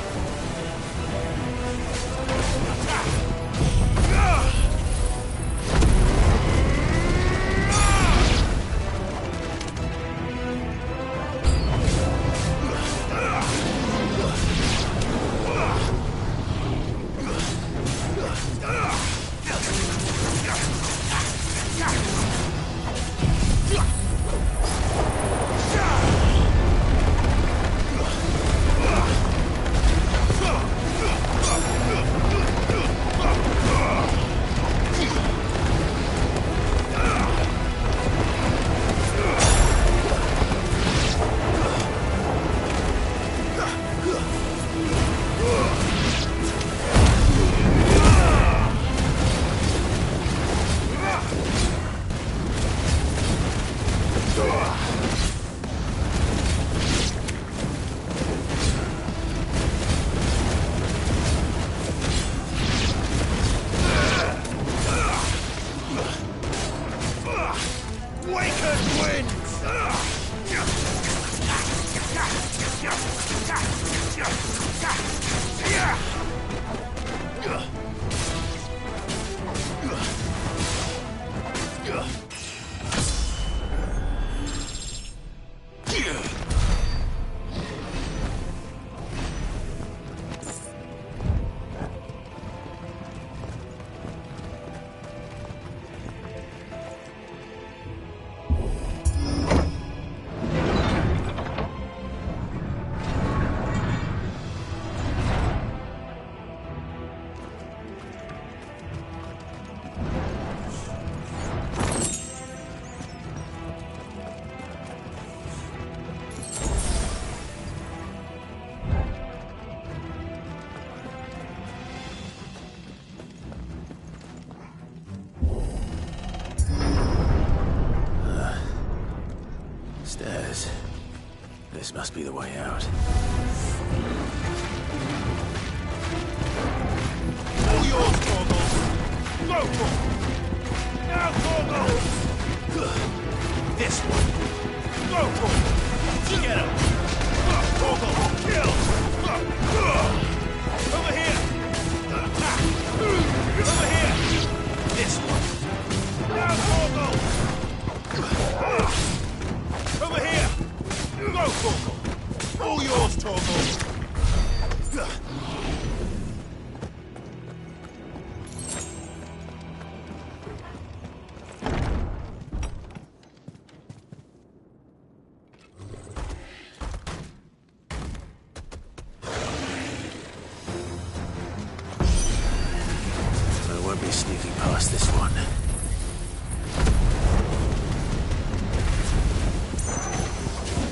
be the way out. All yours, Torgal! Go for it! Now, Torgal! This one! Go for it! Get him! Torgal! Kill! Over here! Attack! Over here! This one! Now, Torgal! Over here! Go, Torgal! All yours, Torgal! I won't be sneaking past this one.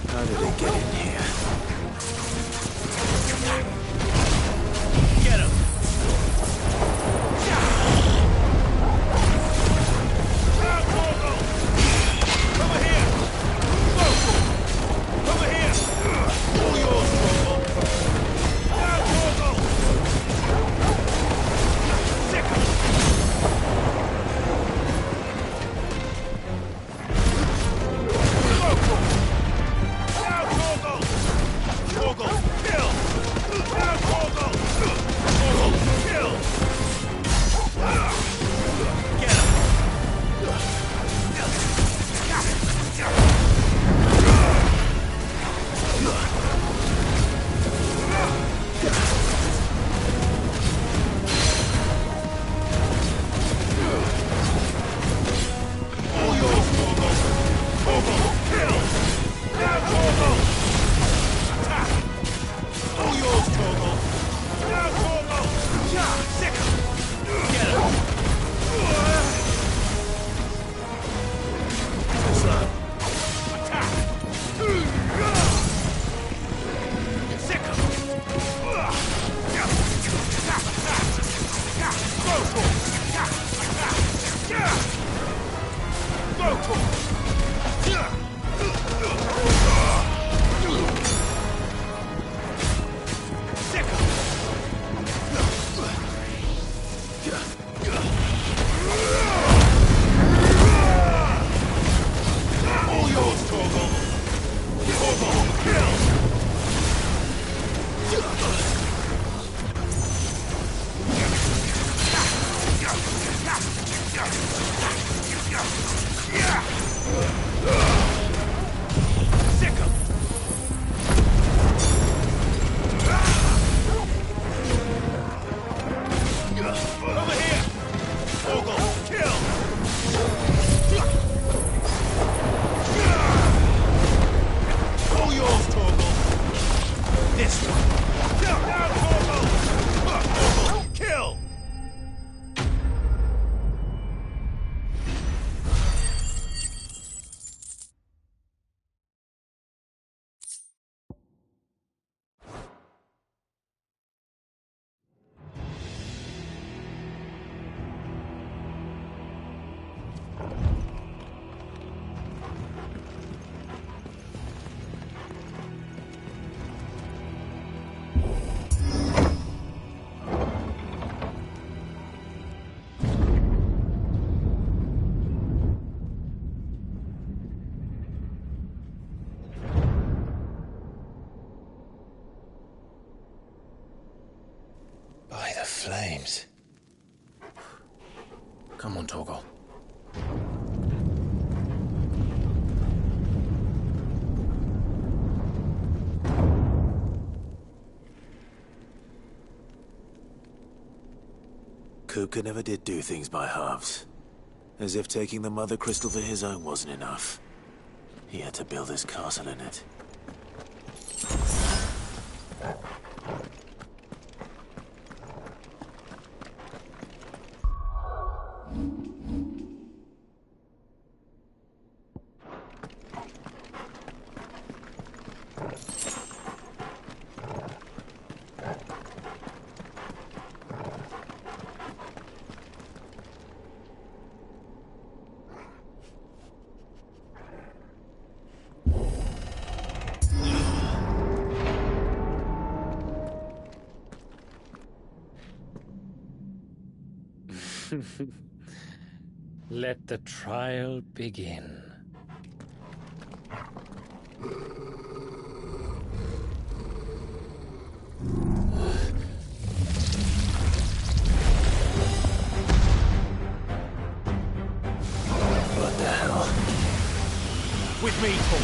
How did it get in here? Get him! Now, Torgal! Over here! Go, Torgal! Over here! All yours, Torgal! Now, Torgal! Sick him! Go, Torgal! Now, Torgal! Torgal, kill! Now, Torgal! Torgal, kill! Get him! All yours, Torgal! Torgal, kill! Now, Torgal! Attack! All yours, Torgal! Now, Torgal! Sick him! Get him! Attack! Sick him! Go, Torgal! Go, Torgal! Sick him! All yours, Torgal! Torgal, kill! Sick him! Over here! Torgal, kill! All yours, Torgal! This one! Now, Torgal! Torgal, kill! By the flames. Come on, Torgal. Kupka never did do things by halves. As if taking the Mother Crystal for his own wasn't enough. He had to build his castle in it. Let the trial begin. What the hell? With me, Paul.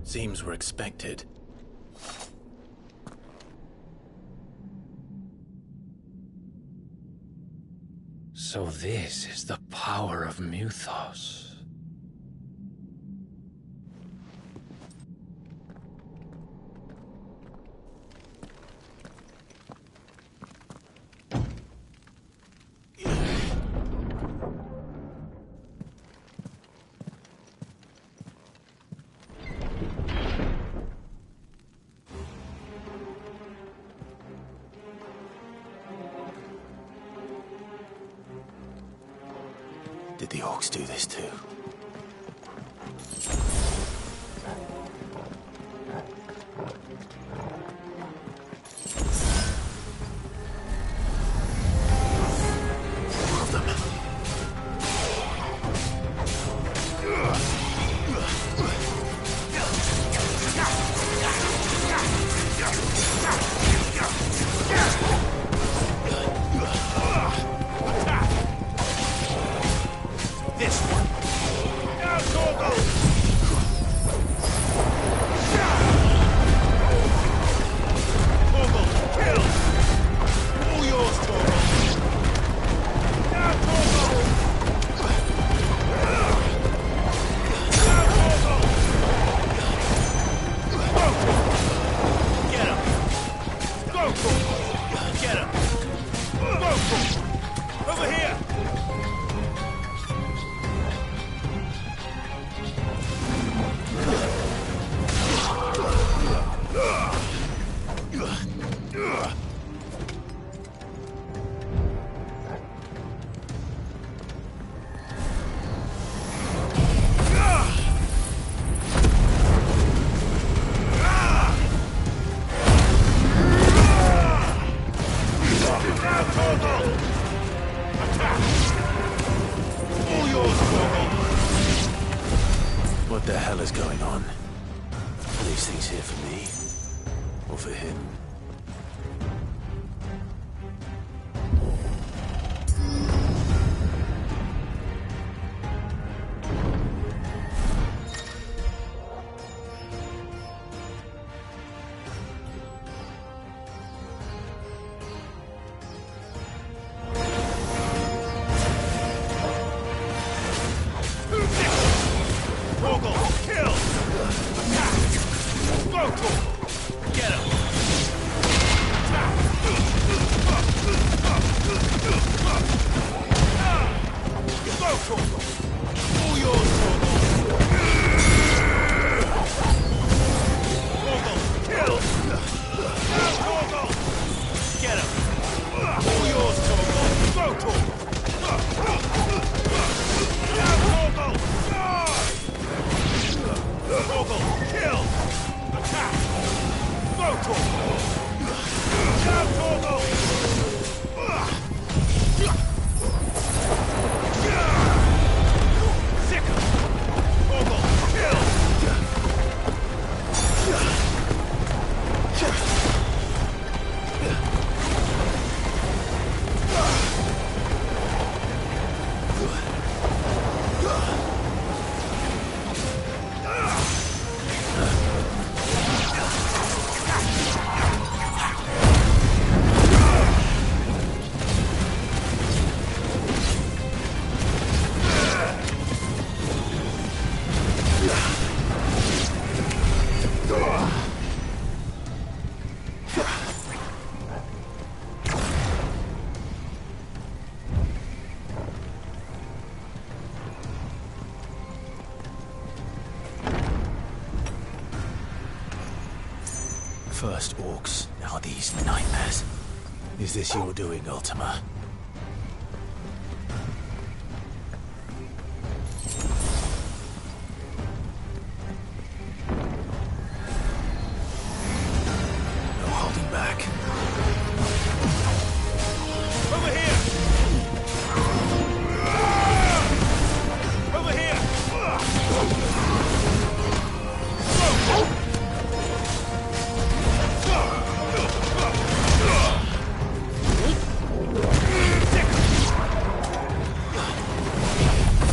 Seems we're expected. So this is the power of Muthos. Did the orcs do this too? All of them. What the hell is going on? Are these things here for me? Or for him? First orcs, now these nightmares. Is this your doing, Ultima? No holding back. Over here! Over here!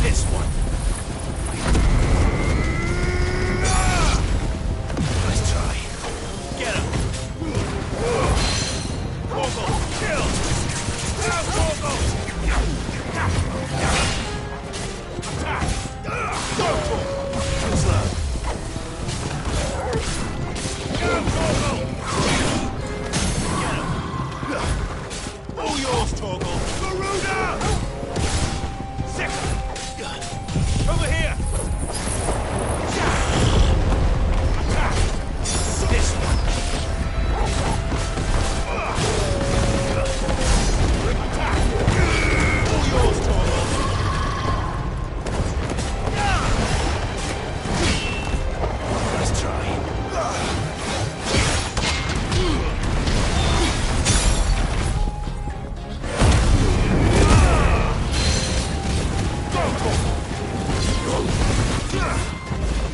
This one. Nice try. Get him. Torgal, kill! Now, Torgal! Attack! Go, Torgal! Too slow. Now, Torgal! Get him. All yours, Torgal. Garuda! Over here! Attack! This one! Attack! All yours, Torgal! Nice try.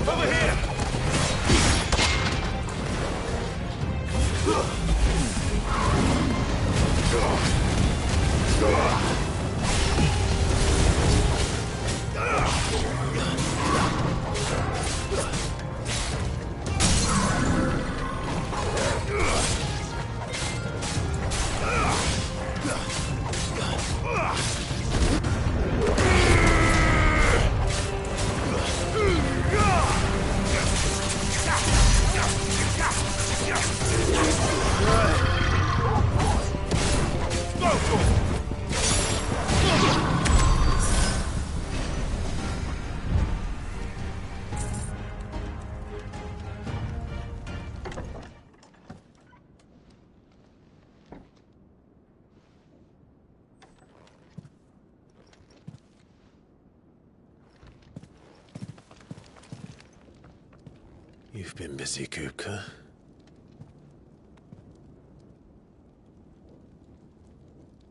Over here! You've been busy, Kupka.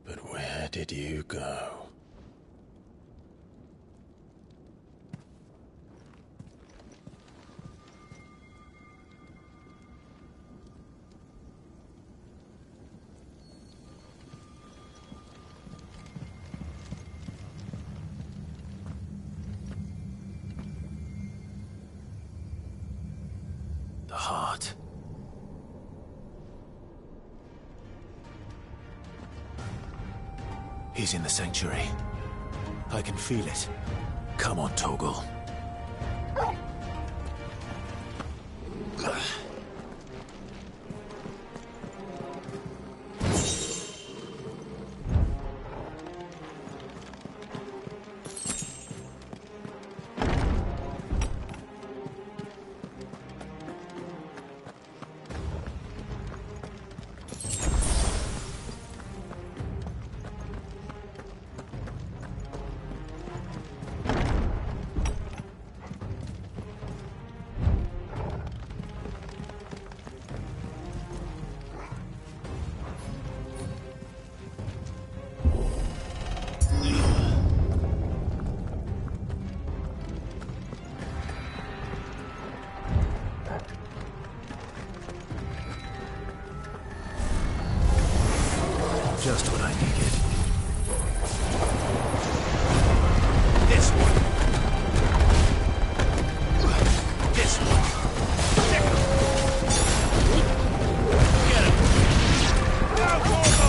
But where did you go? is in the sanctuary. I can feel it. Come on, Torgal. Just what I needed. This one. This one. Get him. Now, Corvo!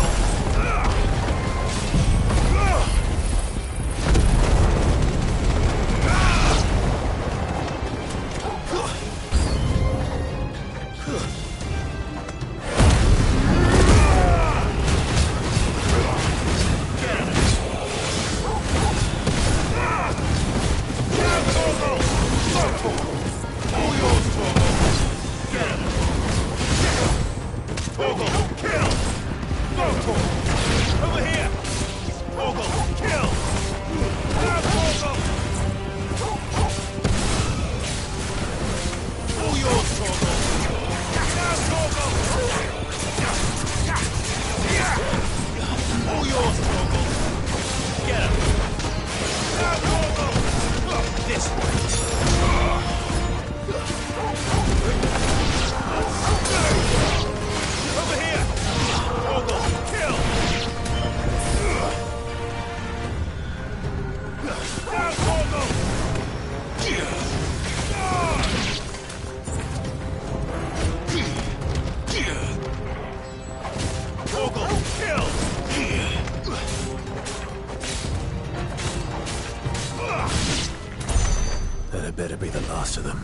That better be the last of them.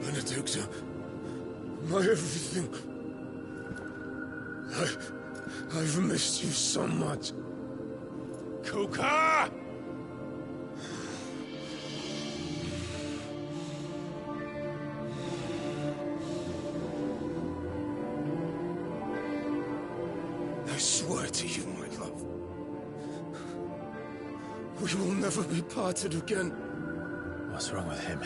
Benedicta, my everything. I've missed you so much. Kuka! I swear to you, my love, we will never be parted again. What's wrong with him?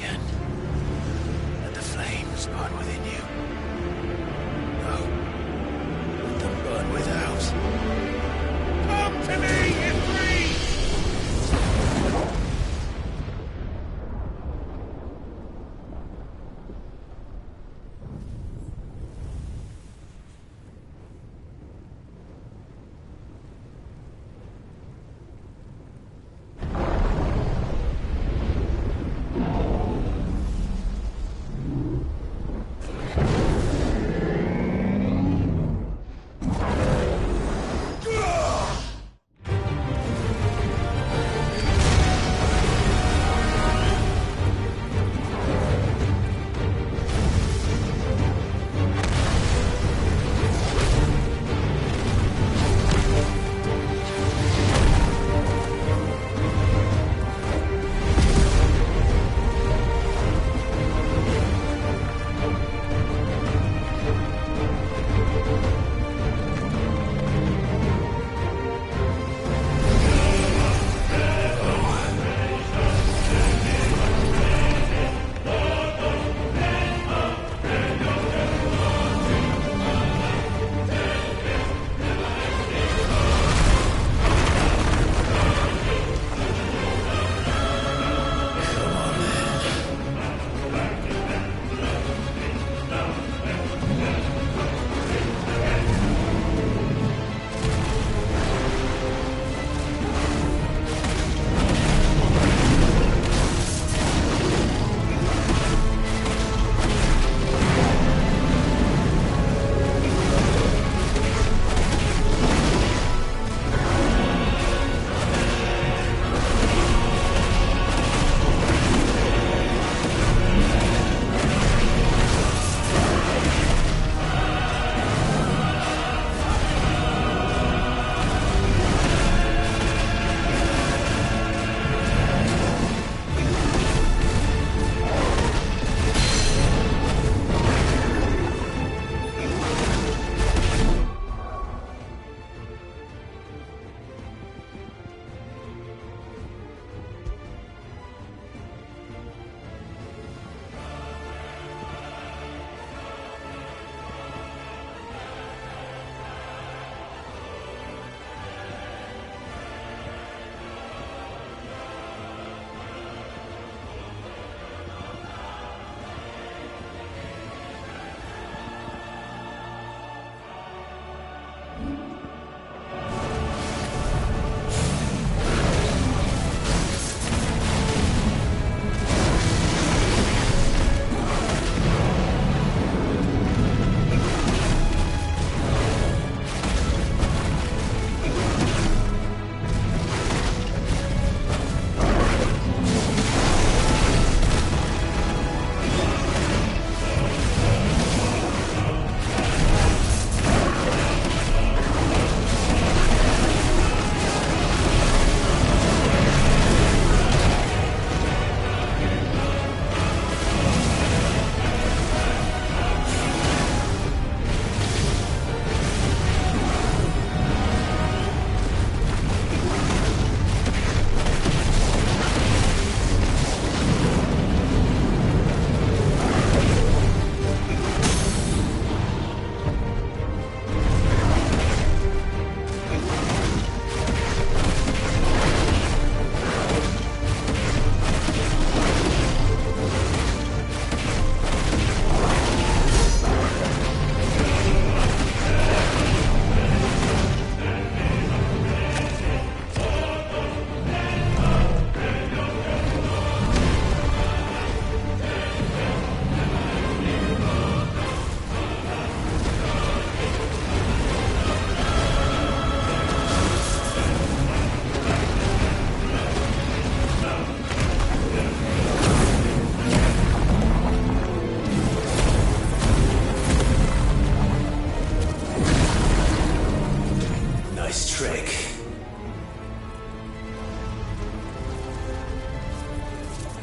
again. Let the flames burn within you. No. Let them burn without. Come to me, you three!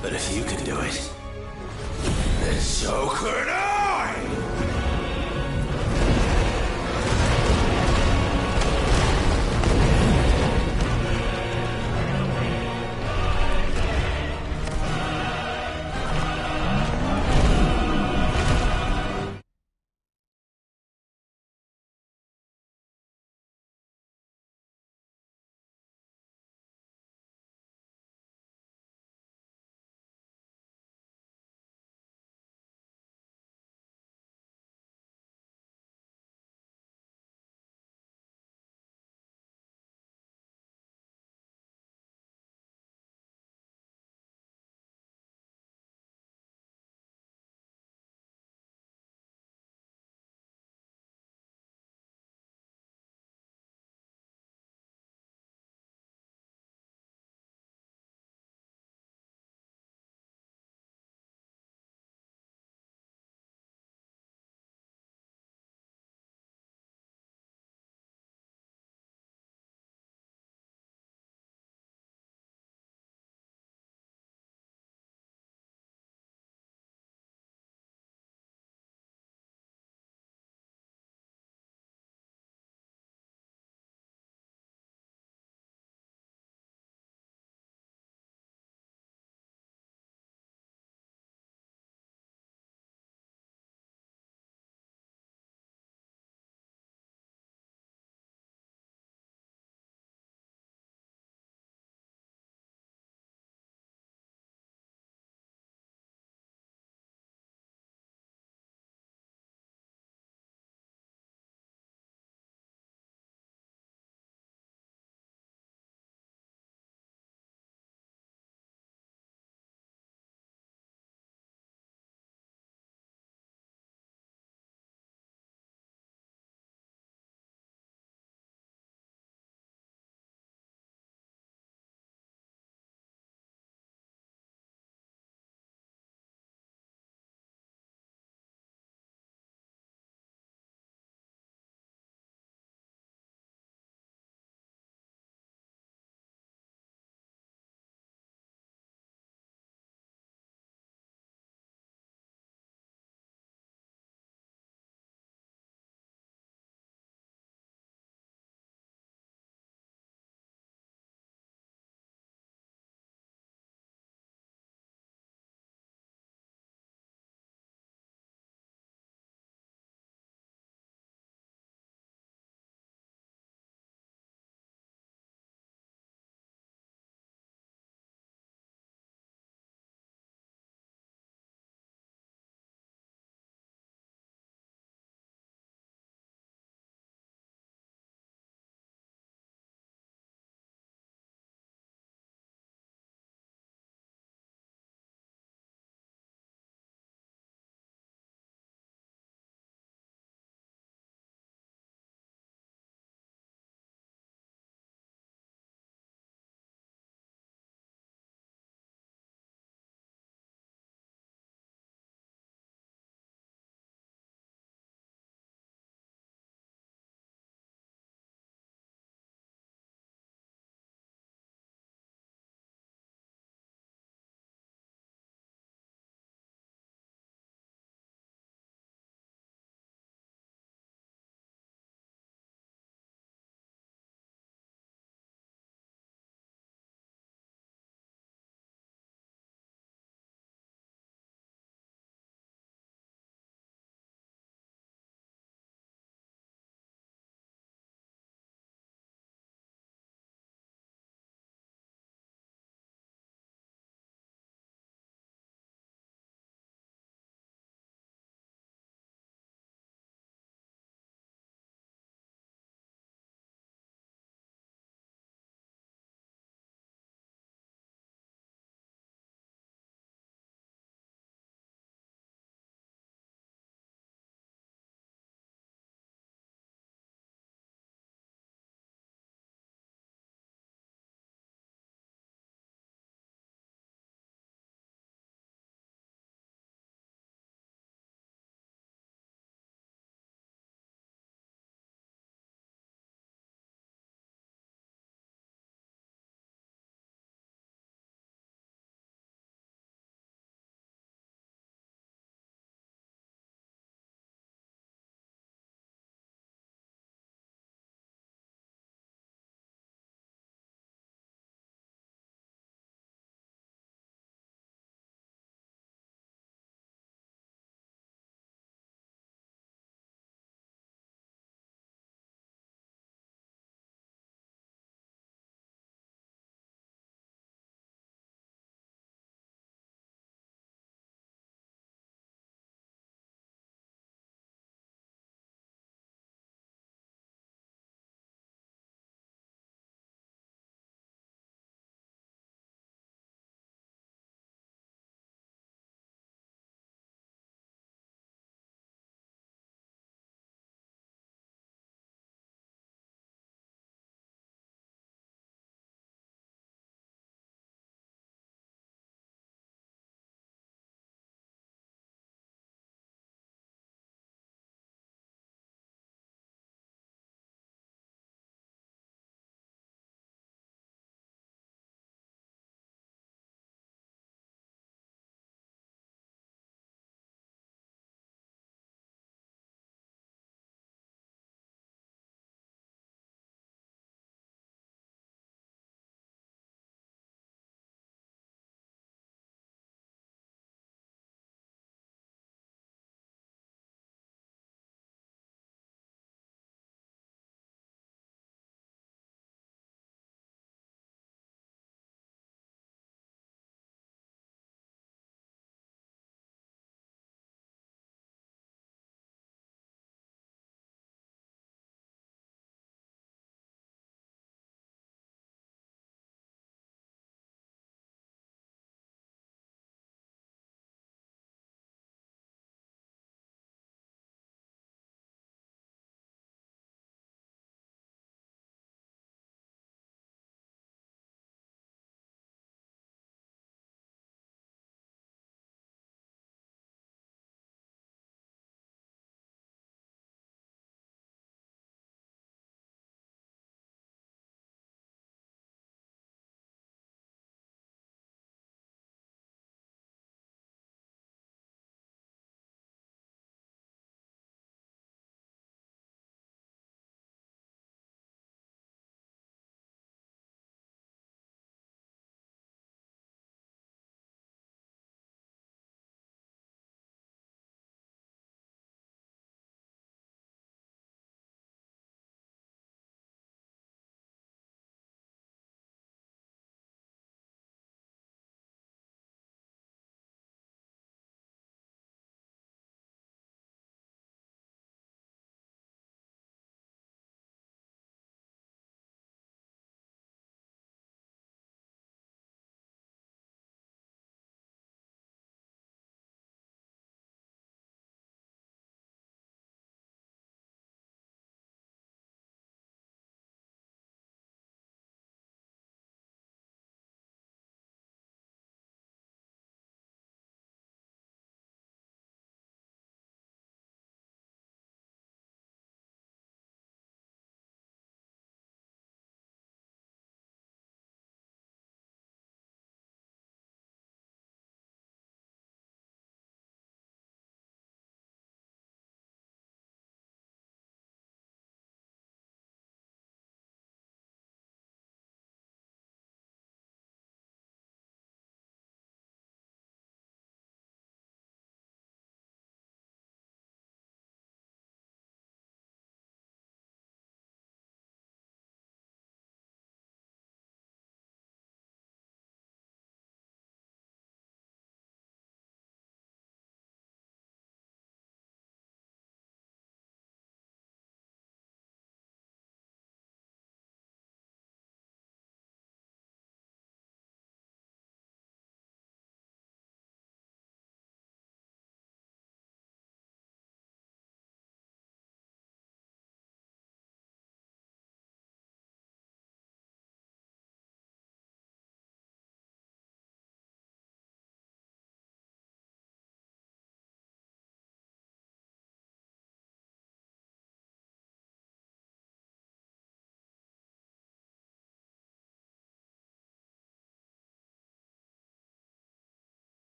But if you can do it, then so could I!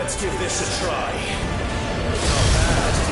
Let's give this a try. Not bad.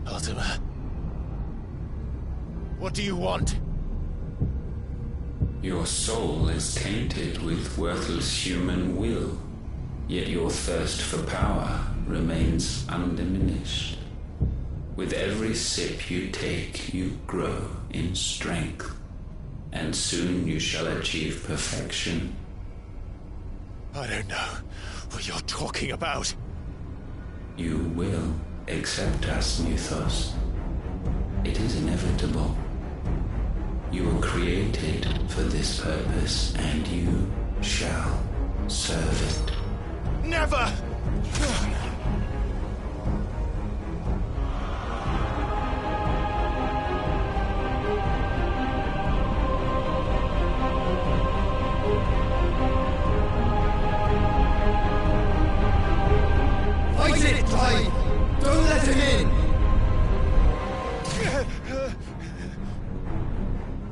Ultima. What do you want? Your soul is tainted with worthless human will, yet your thirst for power remains undiminished. With every sip you take, you grow in strength, and soon you shall achieve perfection. I don't know what you're talking about. You will accept us, Mythos. It is inevitable. You were created for this purpose, and you shall serve it. Never! Fight it, Clive! Don't let him in!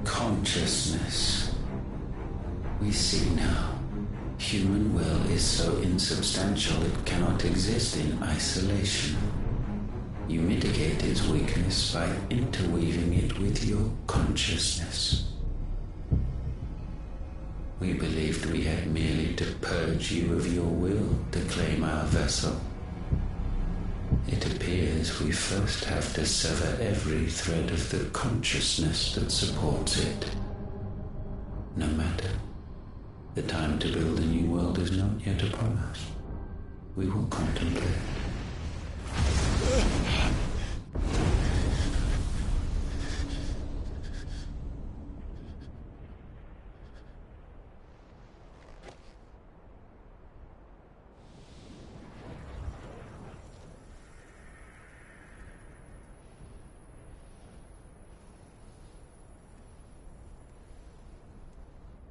Consciousness. We see now. Human will is so insubstantial it cannot exist in isolation. You mitigate its weakness by interweaving it with your consciousness. We believed we had merely to purge you of your will to claim our vessel. It appears we first have to sever every thread of the consciousness that supports it. No matter. The time to build a new world is not yet upon us. We will contemplate.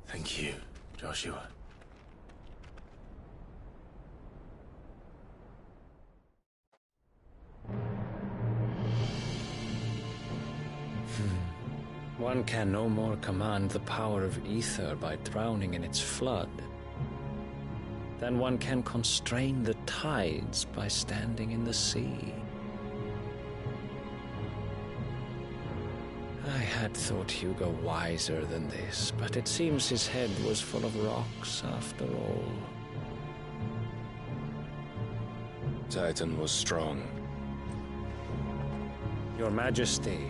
Thank you, Joshua. One can no more command the power of ether by drowning in its flood than one can constrain the tides by standing in the sea. I had thought Hugo wiser than this, but it seems his head was full of rocks after all. Titan was strong. Your Majesty.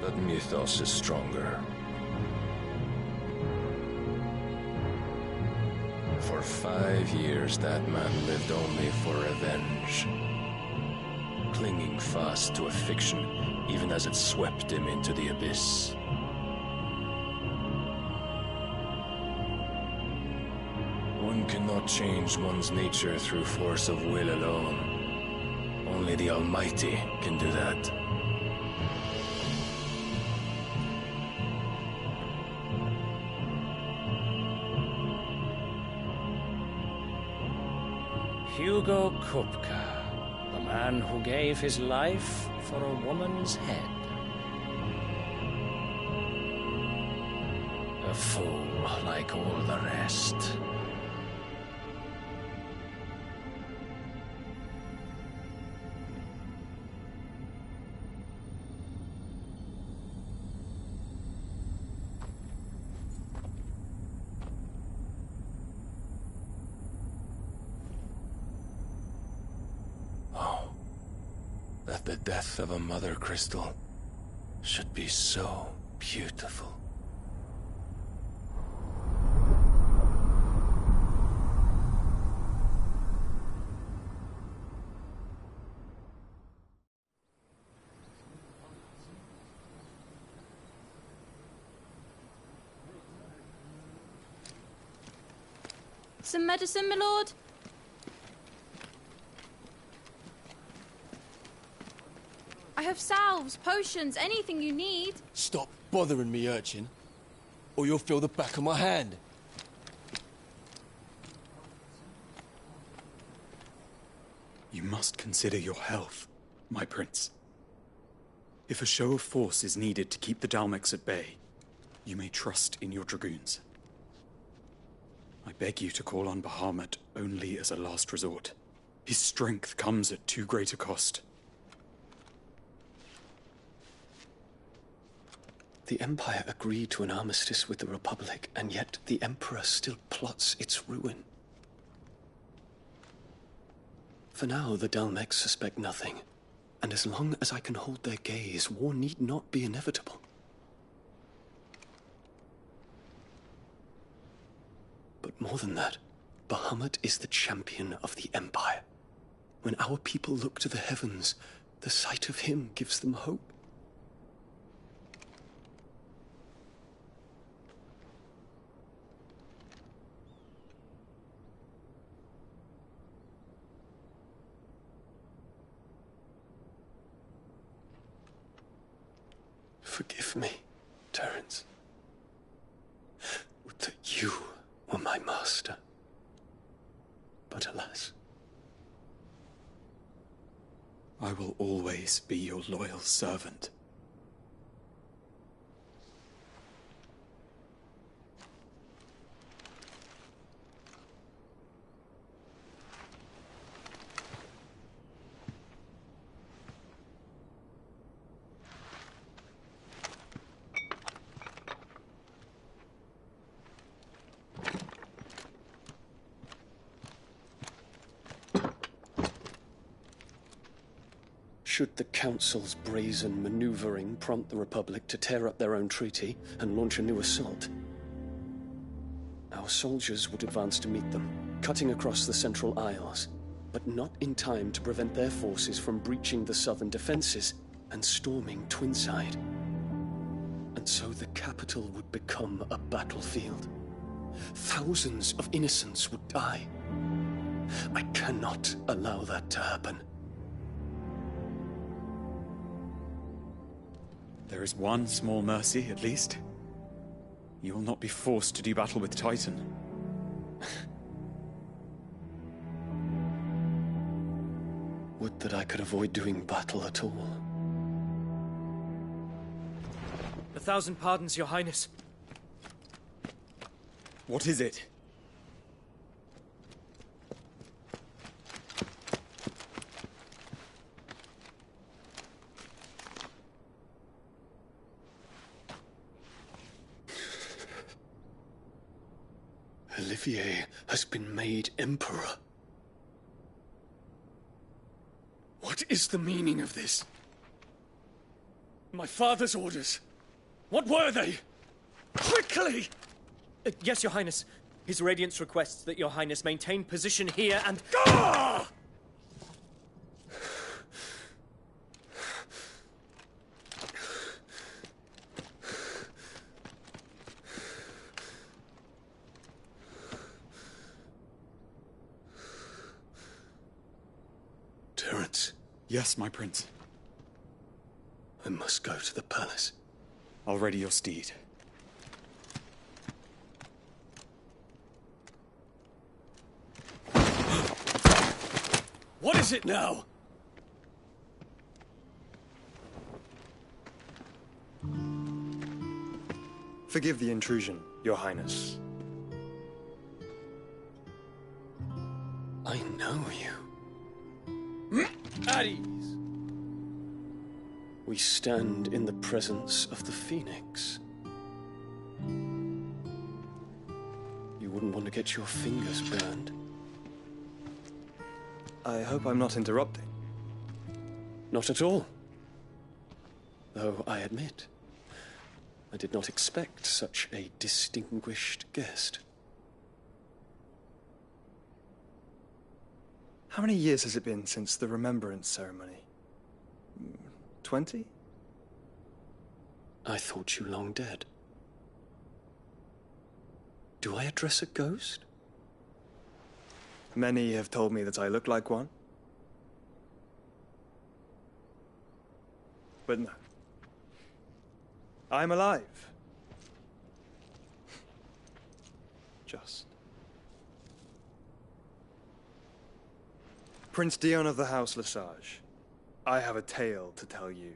But Mythos is stronger. For 5 years, that man lived only for revenge. Clinging fast to a fiction, even as it swept him into the abyss. One cannot change one's nature through force of will alone. Only the Almighty can do that. Hugo Kupka. The man who gave his life for a woman's head. A fool like all the rest. That the death of a mother crystal should be so beautiful. Some medicine, my lord? I have salves, potions, anything you need. Stop bothering me, urchin, or you'll feel the back of my hand. You must consider your health, my prince. If a show of force is needed to keep the Dalmex at bay, you may trust in your dragoons. I beg you to call on Bahamut only as a last resort. His strength comes at too great a cost. The Empire agreed to an armistice with the Republic, and yet the Emperor still plots its ruin. For now, the Dalmex suspect nothing, and as long as I can hold their gaze, war need not be inevitable. But more than that, Bahamut is the champion of the Empire. When our people look to the heavens, the sight of him gives them hope. Forgive me, Terence. Would that you were my master. But alas. I will always be your loyal servant. Should the Council's brazen maneuvering prompt the Republic to tear up their own treaty and launch a new assault, our soldiers would advance to meet them, cutting across the Central Isles, but not in time to prevent their forces from breaching the southern defenses and storming Twinside. And so the capital would become a battlefield. Thousands of innocents would die. I cannot allow that to happen. There is one small mercy, at least. You will not be forced to do battle with Titan. Would that I could avoid doing battle at all. 1,000 pardons, Your Highness. What is it? Olivier has been made Emperor. What is the meaning of this? My father's orders. What were they? Quickly! Yes, Your Highness. His Radiance requests that Your Highness maintain position here and... Ah! Terence. Yes, my prince. I must go to the palace. I'll ready your steed. What is it now? Forgive the intrusion, Your Highness. I know you. At ease. We stand in the presence of the Phoenix. You wouldn't want to get your fingers burned. I hope I'm not interrupting. Not at all. Though I admit, I did not expect such a distinguished guest. How many years has it been since the Remembrance ceremony? 20? I thought you long dead. Do I address a ghost? Many have told me that I look like one. But no. I'm alive. Just. Prince Dion of the House Lesage, I have a tale to tell you.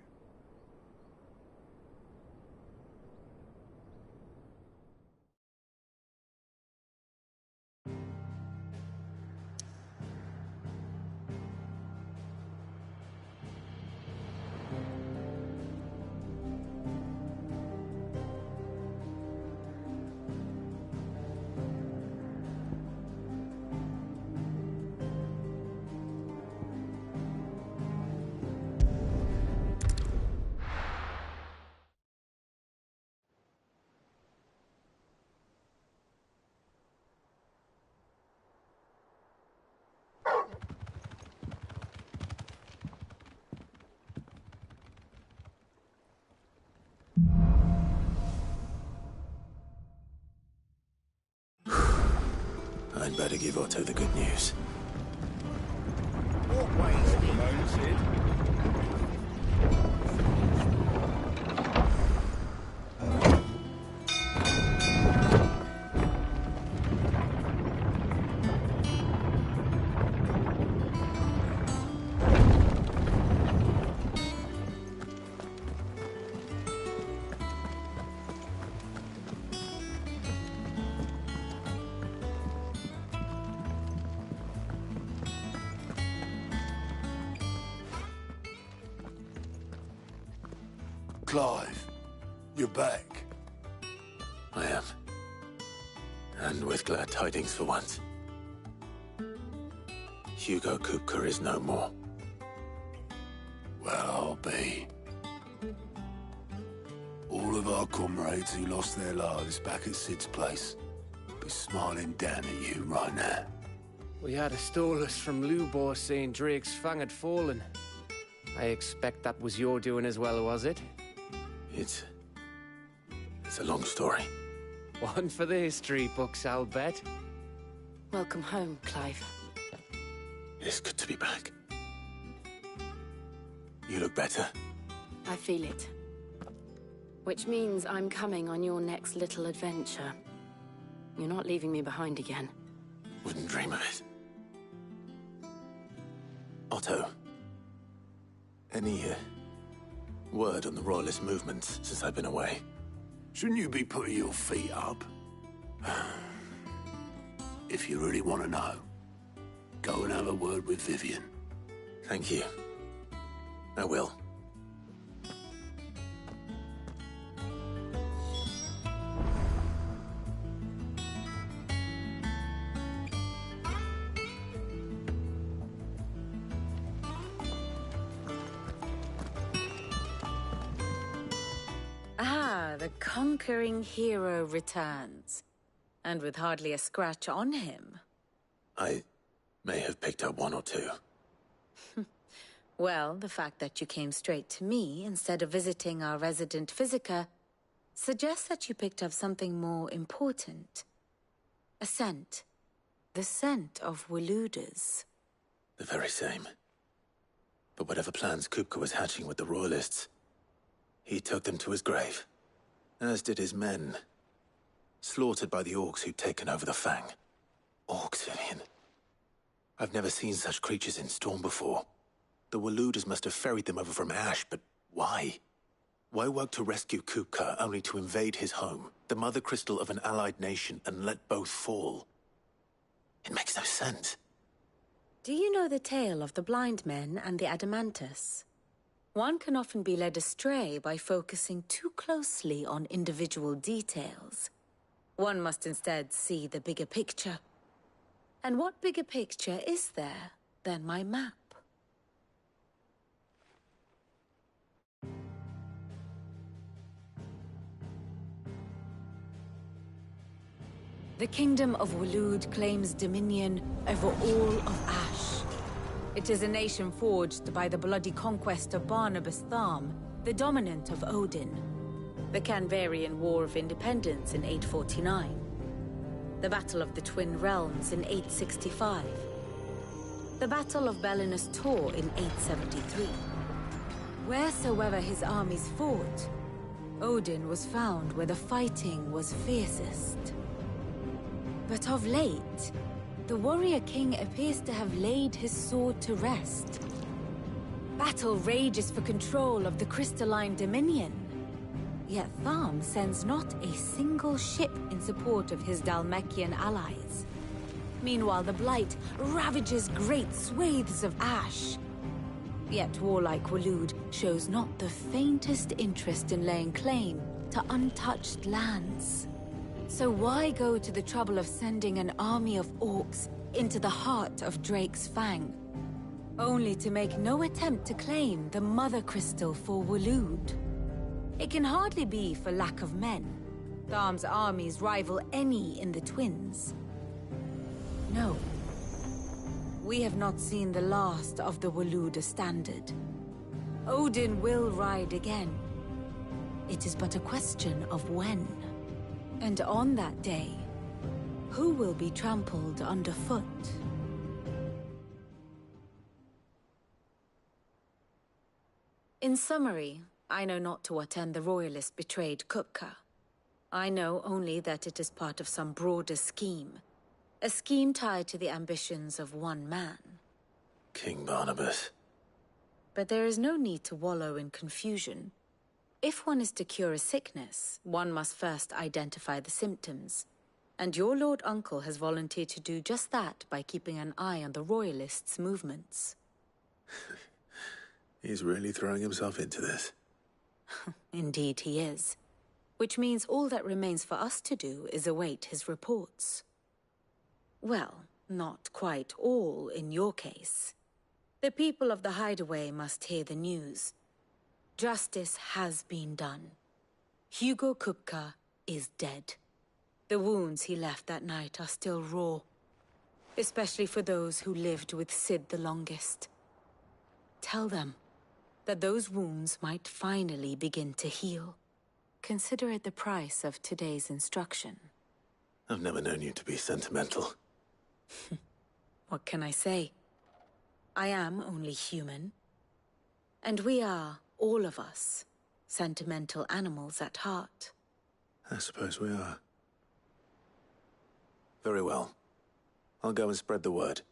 better give Otto the good news. What way is he? Clive, you're back. I am. And with glad tidings for once. Hugo Kupka is no more. Well, I'll be. All of our comrades who lost their lives back at Sid's place be smiling down at you right now. We had a stolus from Lubor saying Drake's fang had fallen. I expect that was your doing as well, was it? It's a long story. One for the history books, I'll bet. Welcome home, Clive. It's good to be back. You look better. I feel it. Which means I'm coming on your next little adventure. You're not leaving me behind again. Wouldn't dream of it. Otto. Any word on the Royalist movements since I've been away? Shouldn't you be putting your feet up? If you really want to know, go and have a word with Vivian. Thank you. I will. The conquering hero returns. And with hardly a scratch on him. I may have picked up one or two. Well, the fact that you came straight to me instead of visiting our resident physiker suggests that you picked up something more important. A scent. The scent of Waludas. The very same. But whatever plans Kupka was hatching with the Royalists, he took them to his grave. As did his men. Slaughtered by the orcs who'd taken over the Fang. Orcs, Vivian. I've never seen such creatures in Storm before. The Waludas must have ferried them over from Ash, but why? Why work to rescue Kupka only to invade his home, the mother crystal of an allied nation, and let both fall? It makes no sense. Do you know the tale of the blind men and the Adamantus? One can often be led astray by focusing too closely on individual details. One must instead see the bigger picture. And what bigger picture is there than my map? The Kingdom of Waloed claims dominion over all of Ash. It is a nation forged by the bloody conquest of Barnabas Tharm, the dominant of Odin. The Canvarian War of Independence in 849. The Battle of the Twin Realms in 865. The Battle of Belinus Tor in 873. Wheresoever his armies fought, Odin was found where the fighting was fiercest. But of late, the warrior king appears to have laid his sword to rest. Battle rages for control of the crystalline dominion. Yet Tharm sends not a single ship in support of his Dhalmekian allies. Meanwhile, the Blight ravages great swathes of Ash. Yet warlike Waloed shows not the faintest interest in laying claim to untouched lands. So why go to the trouble of sending an army of orcs into the heart of Drake's Fang, only to make no attempt to claim the Mother Crystal for Waloed? It can hardly be for lack of men. Tharm's armies rival any in the Twins. No. We have not seen the last of the Waluda standard. Odin will ride again. It is but a question of when. And on that day, who will be trampled underfoot? In summary, I know not to what end the Royalists betrayed Kupka. I know only that it is part of some broader scheme. A scheme tied to the ambitions of one man. King Barnabas. But there is no need to wallow in confusion. If one is to cure a sickness, one must first identify the symptoms. And your Lord Uncle has volunteered to do just that by keeping an eye on the Royalists' movements. He's really throwing himself into this. Indeed he is. Which means all that remains for us to do is await his reports. Well, not quite all in your case. The people of the Hideaway must hear the news. Justice has been done. Hugo Kupka is dead. The wounds he left that night are still raw, especially for those who lived with Sid the longest. Tell them that those wounds might finally begin to heal. Consider it the price of today's instruction. I've never known you to be sentimental. What can I say? I am only human. And we are, all of us, sentimental animals at heart. I suppose we are. Very well. I'll go and spread the word.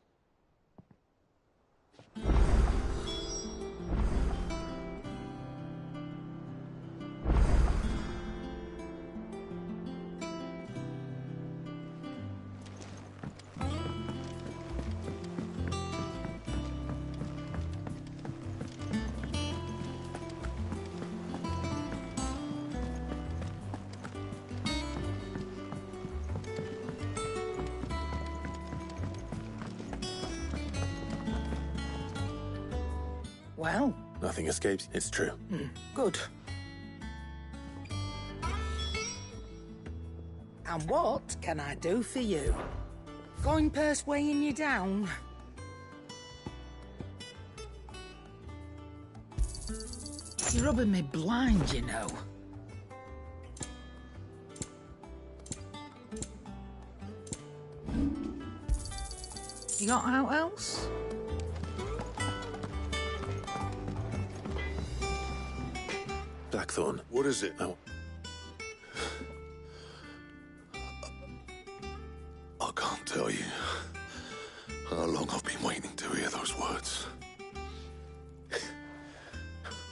Well? Nothing escapes. It's true. Good. And what can I do for you? Coin purse weighing you down? You're rubbing me blind, you know. You got out else? Blackthorn. What is it? Oh. I can't tell you how long I've been waiting to hear those words.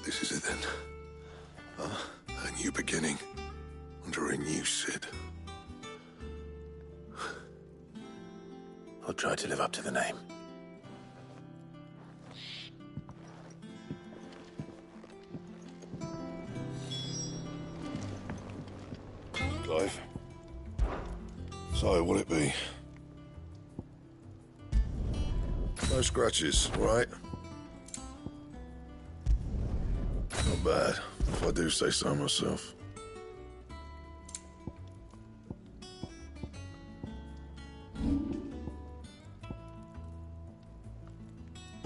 This is it then. A new beginning under a new Sid. I'll try to live up to the name. Clive. So, what'll it be? No scratches, right? Not bad, if I do say so myself.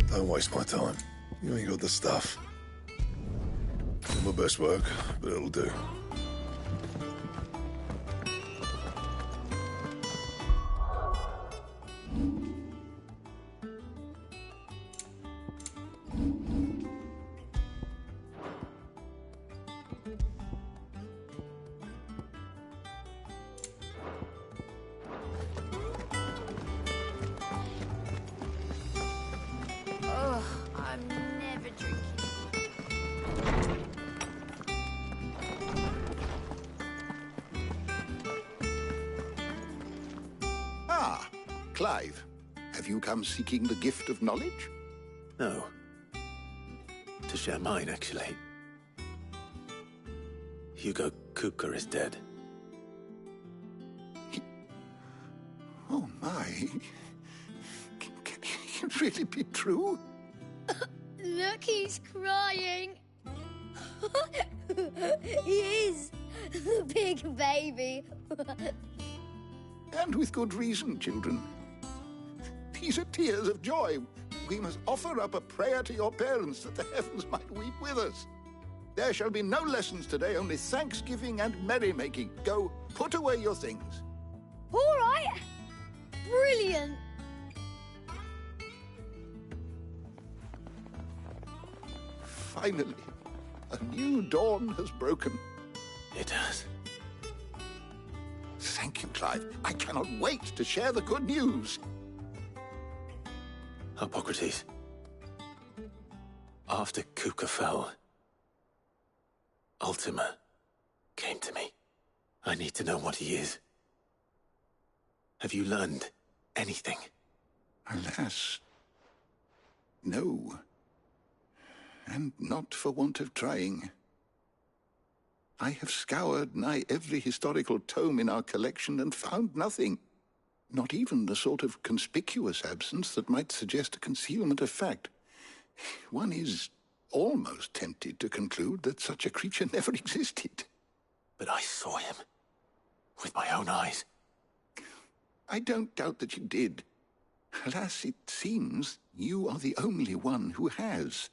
Don't waste my time. You ain't got the stuff. Not my best work, but it'll do. I'm never drinking. Ah, Clive. Have you come seeking the gift of knowledge? No. To share mine, actually. Hugo Kupka is dead. Oh, my. Can it really be true? Look, he's crying. He is. The big baby. And with good reason, children. These are tears of joy. We must offer up a prayer to your parents that the heavens might weep with us. There shall be no lessons today, only thanksgiving and merrymaking. Go, put away your things. All right. brilliant! Finally, a new dawn has broken. It has. Thank you, Clive. I cannot wait to share the good news. Hippocrates. After Kuka fell, Ultima came to me. I need to know what he is. Have you learned anything? Alas, no. And not for want of trying. I have scoured nigh every historical tome in our collection and found nothing. Not even the sort of conspicuous absence that might suggest a concealment of fact. One is almost tempted to conclude that such a creature never existed. But I saw him. With my own eyes. I don't doubt that you did. Alas, it seems you are the only one who has.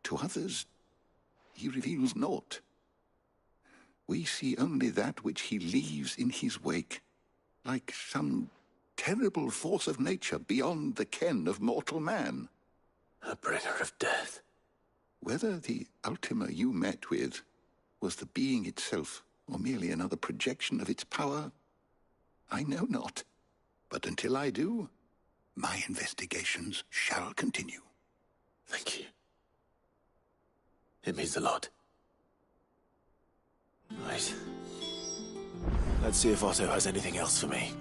To others, he reveals naught. We see only that which he leaves in his wake, like some terrible force of nature beyond the ken of mortal man. A bringer of death. Whether the Ultima you met with was the being itself, or merely another projection of its power, I know not. But until I do, my investigations shall continue. Thank you. It means a lot. Right. Let's see if Otto has anything else for me.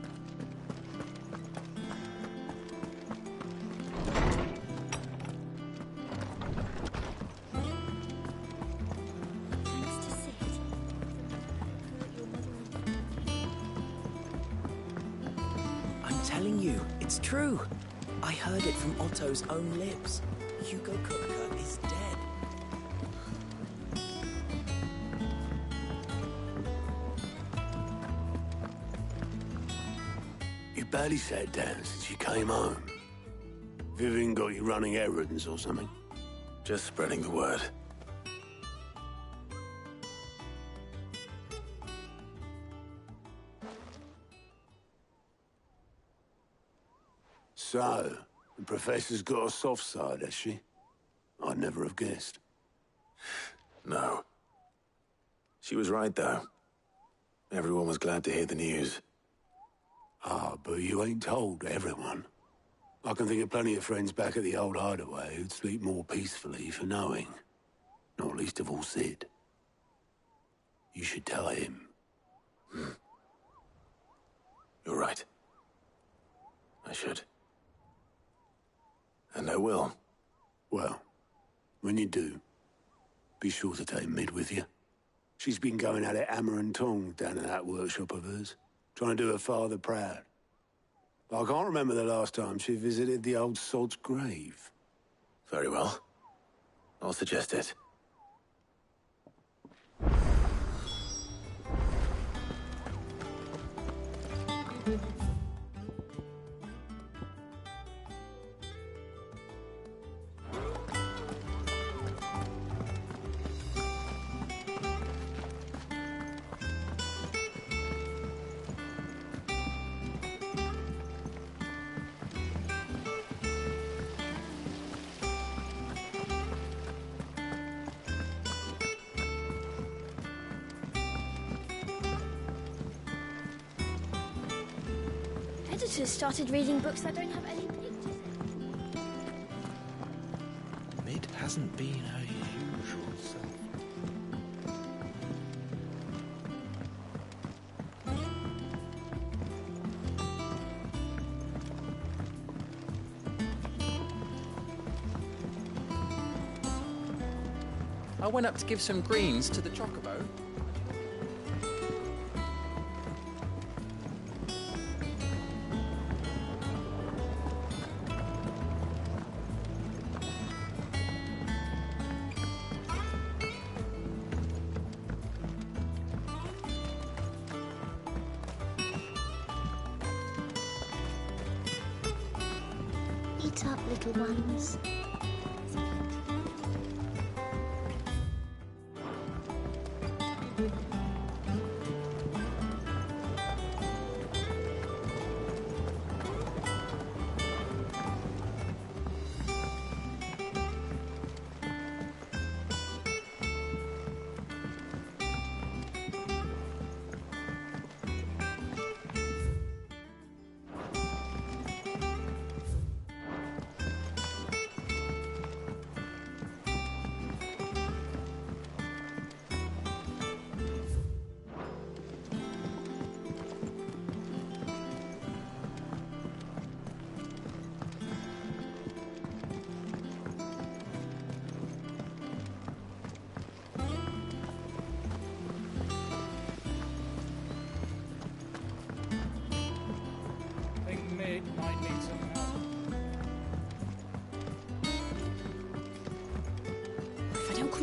I'm telling you, it's true. I heard it from Otto's own lips. Hugo Kupka is dead. You barely sat down since you came home. Vivian got you running errands or something? Just spreading the word. So, the Professor's got a soft side, has she? I'd never have guessed. No. She was right, though. Everyone was glad to hear the news. Ah, but you ain't told everyone. I can think of plenty of friends back at the old hideaway who'd sleep more peacefully for knowing. Not least of all Sid. You should tell him. You're right. I should. And I will. Well, when you do, be sure to take Mid with you. She's been going at it hammer and tongs down at that workshop of hers, trying to do her father proud. But I can't remember the last time she visited the old sod's grave. Very well. I'll suggest it. Editors started reading books that don't have any pictures in. Mid hasn't been her usual self. I went up to give some greens to the chocobo. Eat up, little ones.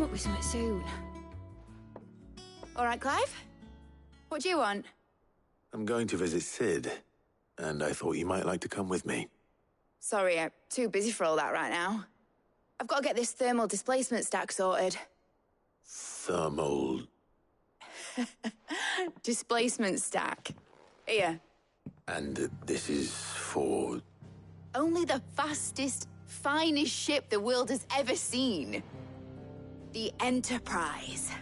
come up with something soon. All right, Clive? What do you want? I'm going to visit Sid, and I thought you might like to come with me. Sorry, I'm too busy for all that right now. I've got to get this thermal displacement stack sorted. Thermal... Displacement stack. Here. And this is for... Only the fastest, finest ship the world has ever seen. The Enterprise.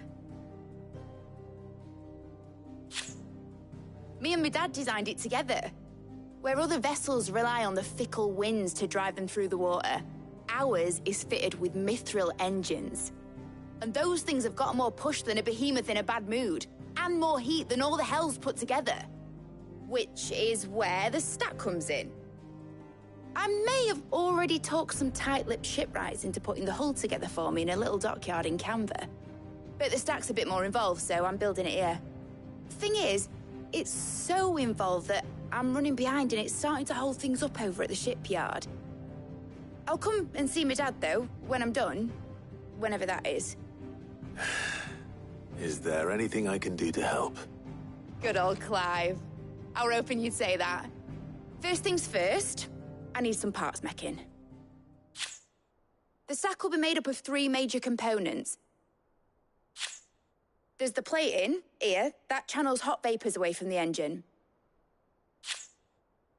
Me and my dad designed it together. Where other vessels rely on the fickle winds to drive them through the water, ours is fitted with mithril engines. And those things have got more push than a behemoth in a bad mood, and more heat than all the hells put together. Which is where the stack comes in. I may have already talked some tight-lipped shipwrights into putting the hull together for me in a little dockyard in Canva. But the stack's a bit more involved, so I'm building it here. Thing is, it's so involved that I'm running behind and it's starting to hold things up over at the shipyard. I'll come and see my dad, though, when I'm done. Whenever that is. Is there anything I can do to help? Good old Clive. I were hoping you'd say that. First things first, I need some parts meching. The stack will be made up of 3 major components. There's the plating, here, that channels hot vapors away from the engine.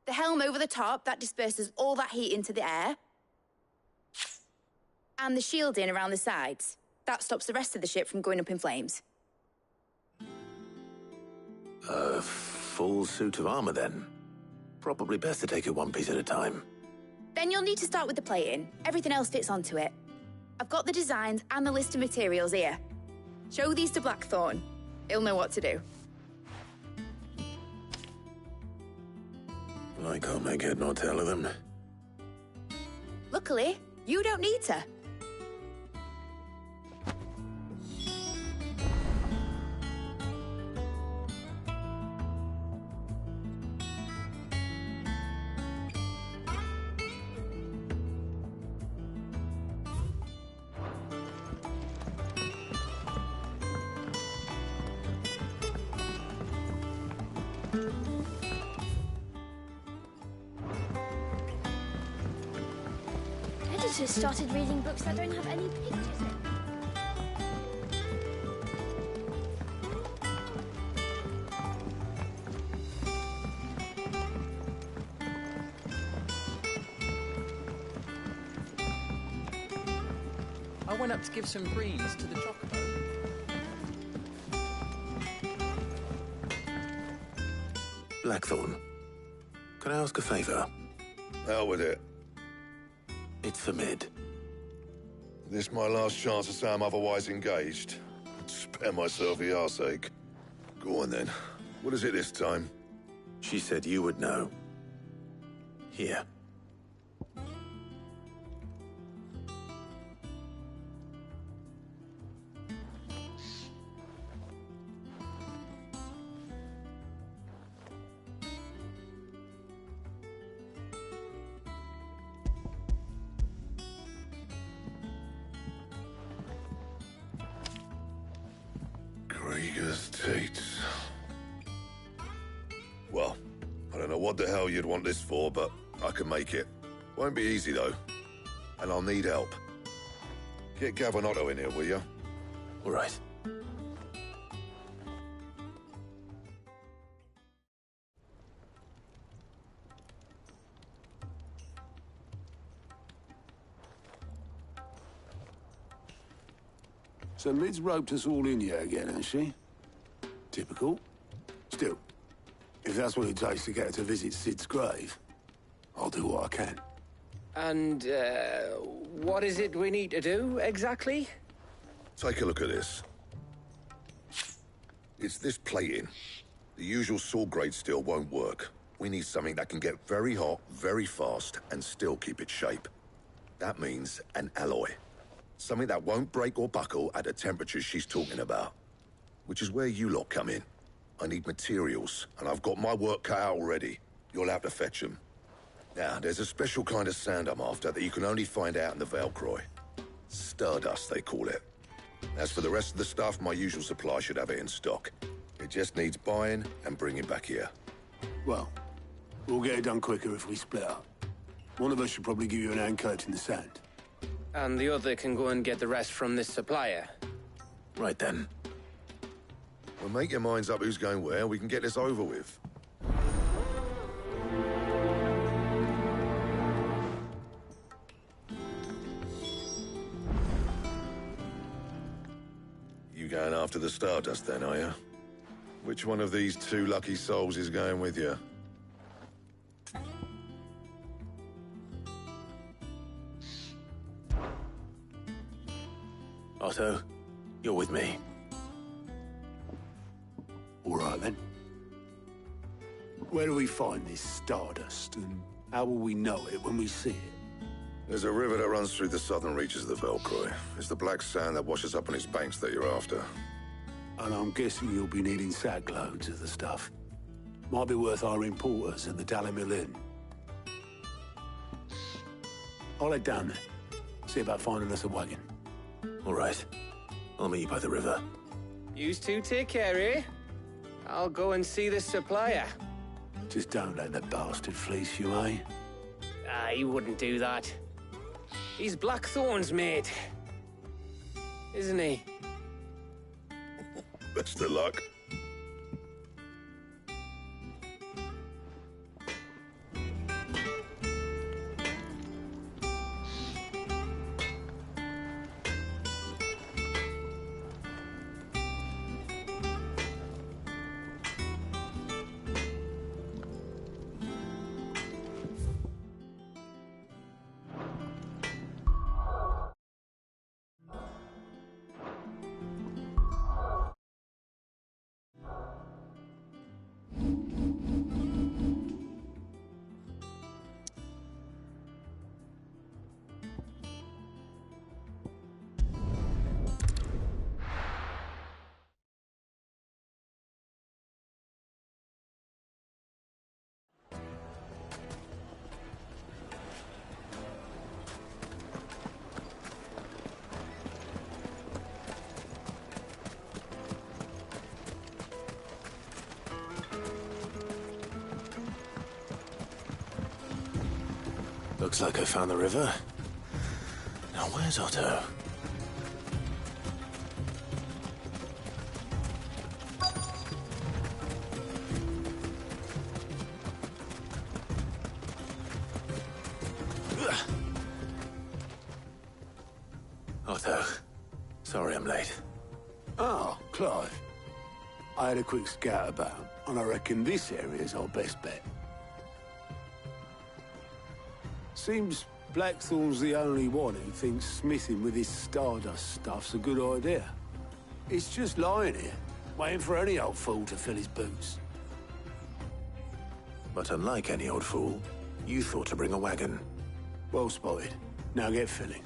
The helm over the top, that disperses all that heat into the air. And the shielding around the sides. That stops the rest of the ship from going up in flames. A full suit of armor, then. Probably best to take it one piece at a time. Then you'll need to start with the plating. Everything else fits onto it. I've got the designs and the list of materials here. Show these to Blackthorn. He'll know what to do. I can't make head nor tail of them. Luckily, you don't need to. Editors started reading books that don't have any pictures in. I went up to give some greens to the chocobo. Blackthorn, can I ask a favor? Hell with it. It's for Mid. This my last chance to say I'm otherwise engaged. Spare myself the arseache. Go on then. What is it this time? She said you would know. Here. Well, I don't know what the hell you'd want this for, but I can make it. Won't be easy, though. And I'll need help. Get Gavinotto in here, will you? All right. So Mid's roped us all in here again, hasn't she? Typical. Still, if that's what it takes to get her to visit Sid's grave, I'll do what I can. And, what is it we need to do, exactly? Take a look at this. It's this plating. The usual sword-grade steel won't work. We need something that can get very hot, very fast, and still keep its shape. That means an alloy. Something that won't break or buckle at the temperatures she's talking about. Which is where you lot come in. I need materials, and I've got my work cut out already. You'll have to fetch them. Now, there's a special kind of sand I'm after that you can only find out in the Valcroy. Stardust, they call it. As for the rest of the stuff, my usual supply should have it in stock. It just needs buying and bringing back here. Well, we'll get it done quicker if we split up. One of us should probably give you an hand collecting the sand. And the other can go and get the rest from this supplier. Right then. Well, make your minds up who's going where. We can get this over with. You going after the Stardust then, are you? Which one of these two lucky souls is going with you? Otto, you're with me. All right, then. Where do we find this Stardust, and how will we know it when we see it? There's a river that runs through the southern reaches of the Velcroy. It's the black sand that washes up on its banks that you're after. And I'm guessing you'll be needing sack loads of the stuff. Might be worth hiring porters at the Dalimil Inn. I'll head down there. See about finding us a wagon. All right. I'll meet you by the river. Yous two take care, eh? I'll go and see the supplier. Just don't let the bastard fleece you, eh? He wouldn't do that. He's Blackthorn's mate. Isn't he? Best of luck. Looks like I found the river. Now where's Otto? Otto, sorry I'm late. Oh, Clive. I had a quick scout about, and I reckon this area's our best bet. Seems Blackthorn's the only one who thinks smithing with this Stardust stuff's a good idea. It's just lying here, waiting for any old fool to fill his boots. But unlike any old fool, you thought to bring a wagon. Well spotted. Now get filling.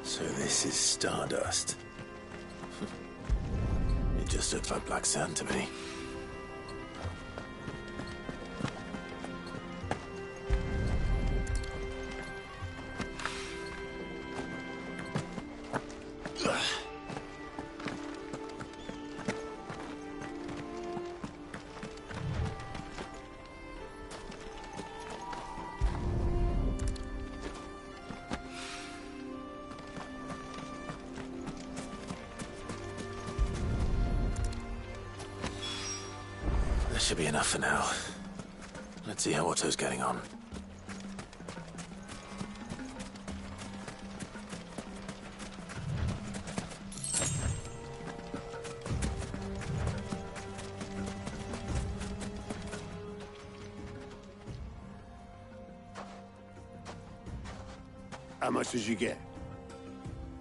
So this is Stardust. It just looks like black sand to me. That should be enough for now. Let's see how Otto's getting on. How much did you get?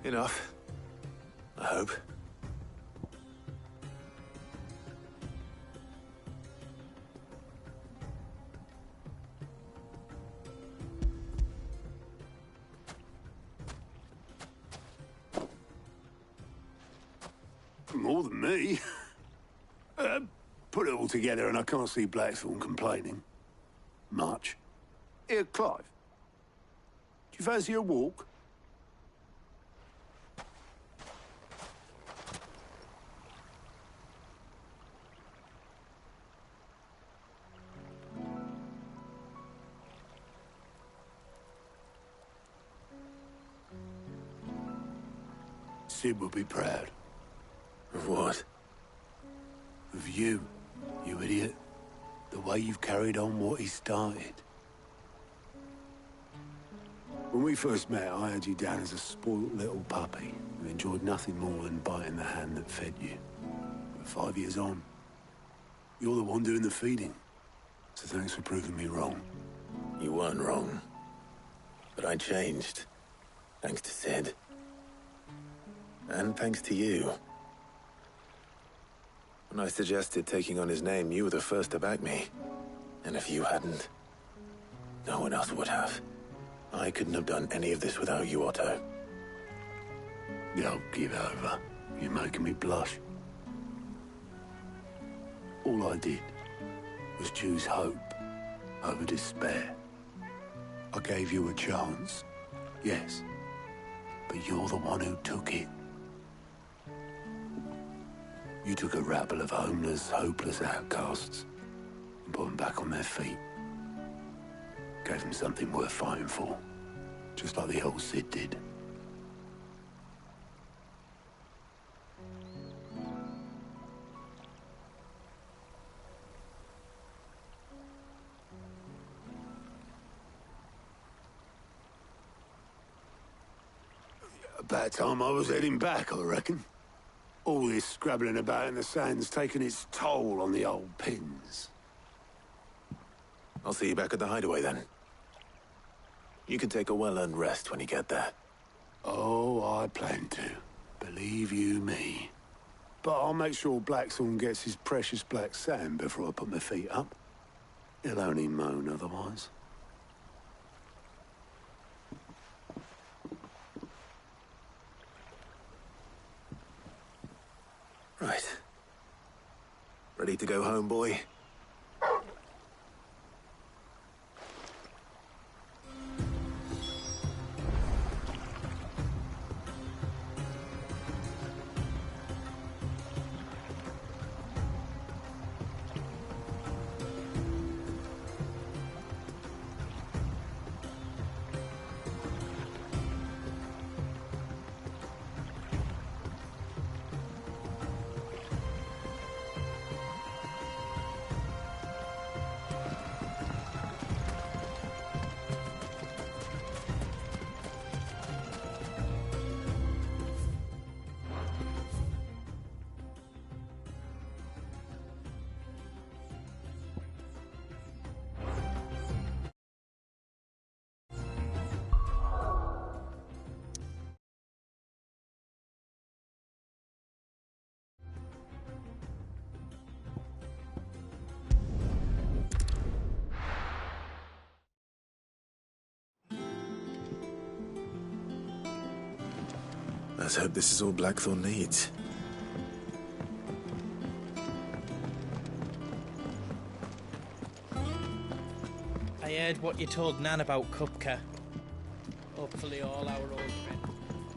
Enough. I hope. More than me. Put it all together and I can't see Blackthorn complaining. Much. Here, Clive. Do you fancy a walk? Sid will be proud. Of what? Of you, you idiot. The way you've carried on what he started. When we first met, I had you down as a spoilt little puppy who enjoyed nothing more than biting the hand that fed you. But 5 years on, you're the one doing the feeding. So thanks for proving me wrong. You weren't wrong. But I changed. Thanks to Sid. And thanks to you. When I suggested taking on his name, you were the first to back me. And if you hadn't, no one else would have. I couldn't have done any of this without you, Otto. Don't give over. You're making me blush. All I did was choose hope over despair. I gave you a chance, yes, but you're the one who took it. You took a rabble of homeless, hopeless outcasts and put them back on their feet. Gave them something worth fighting for, just like the old Sid did. About time I was heading back, I reckon. All this scrabbling about in the sand's taken its toll on the old pins. I'll see you back at the hideaway then. You can take a well-earned rest when you get there. Oh, I plan to. Believe you me. But I'll make sure Blackthorn gets his precious black sand before I put my feet up. He'll only moan otherwise. Right. Ready to go home, boy? Let's hope this is all Blackthorn needs. I heard what you told Nan about Kupka. Hopefully all our old friends.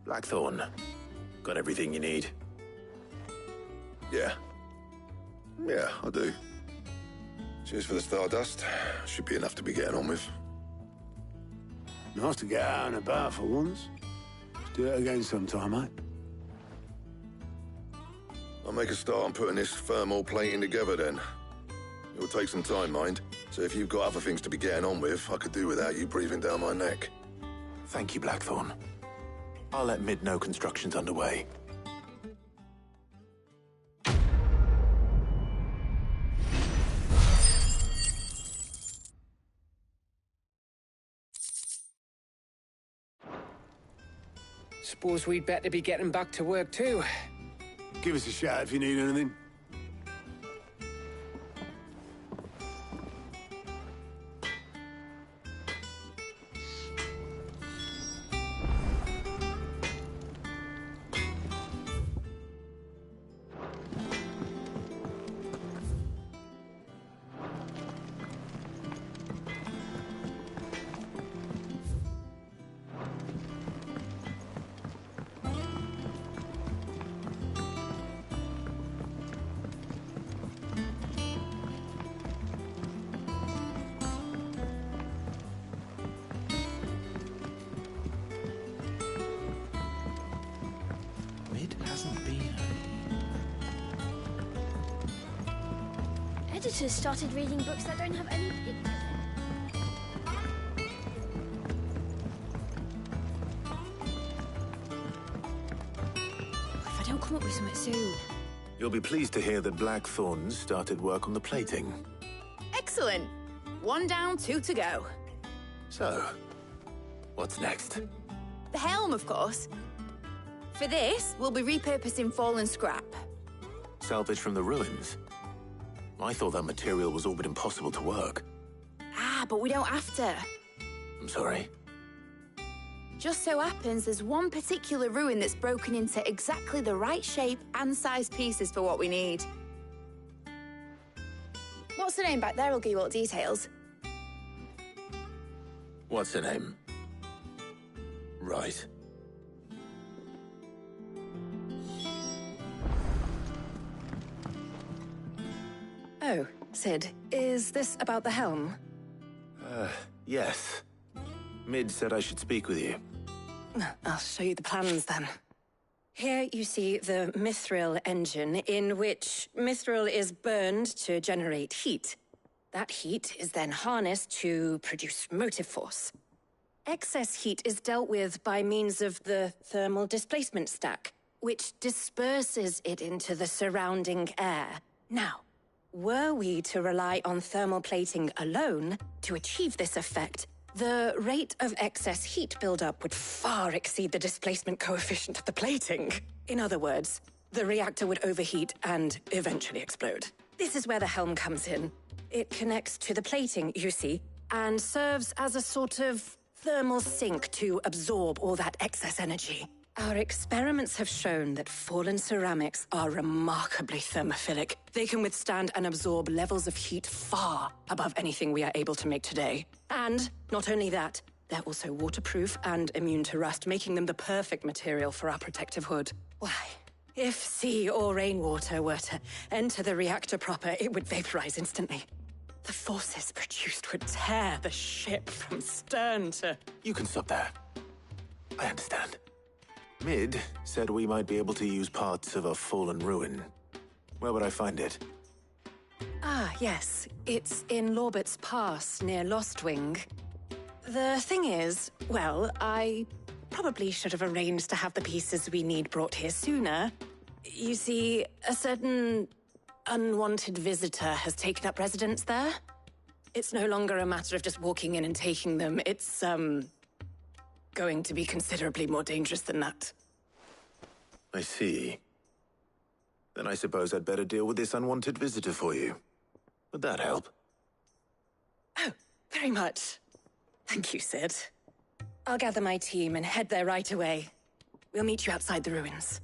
Blackthorn, got everything you need? Yeah. Yeah, I do. Cheers for the Stardust. Should be enough to be getting on with. Nice to get out and about for once. Let's do it again sometime, mate. I'll make a start on putting this thermal plating together then. It'll take some time, mind. So if you've got other things to be getting on with, I could do without you breathing down my neck. Thank you, Blackthorn. I'll let Mid know construction's underway. Suppose we'd better be getting back to work too. Give us a shout if you need anything. Editors started reading books that don't have any pictures If I don't come up with something soon. You'll be pleased to hear that Blackthorn's started work on the plating. Excellent. 1 down, 2 to go. So, what's next? The helm, of course. For this, we'll be repurposing fallen scrap. Salvage from the ruins? I thought that material was all but impossible to work. Ah, but we don't have to. I'm sorry. Just so happens there's one particular ruin that's broken into exactly the right shape and size pieces for what we need. What's the name back there? I'll give you all the details. What's her name? Right. Oh, Sid, is this about the helm? Yes. Mid said I should speak with you. I'll show you the plans then. Here you see the mithril engine, in which mithril is burned to generate heat. That heat is then harnessed to produce motive force. Excess heat is dealt with by means of the thermal displacement stack, which disperses it into the surrounding air. Now, were we to rely on thermal plating alone to achieve this effect, the rate of excess heat buildup would far exceed the displacement coefficient of the plating. In other words, the reactor would overheat and eventually explode. This is where the helm comes in. It connects to the plating, you see, and serves as a sort of thermal sink to absorb all that excess energy. Our experiments have shown that fallen ceramics are remarkably thermophilic. They can withstand and absorb levels of heat far above anything we are able to make today. And not only that, they're also waterproof and immune to rust, making them the perfect material for our protective hood. Why, if sea or rainwater were to enter the reactor proper, it would vaporize instantly. The forces produced would tear the ship from stern to... You can stop there. I understand. Mid said we might be able to use parts of a fallen ruin. Where would I find it? Ah, yes. It's in Lorbert's Pass, near Lostwing. The thing is, well, I probably should have arranged to have the pieces we need brought here sooner. You see, a certain unwanted visitor has taken up residence there. It's no longer a matter of just walking in and taking them. It's, going to be considerably more dangerous than that. I see. Then I suppose I'd better deal with this unwanted visitor for you. Would that help? Oh, very much. Thank you, Sid. I'll gather my team and head there right away. We'll meet you outside the ruins.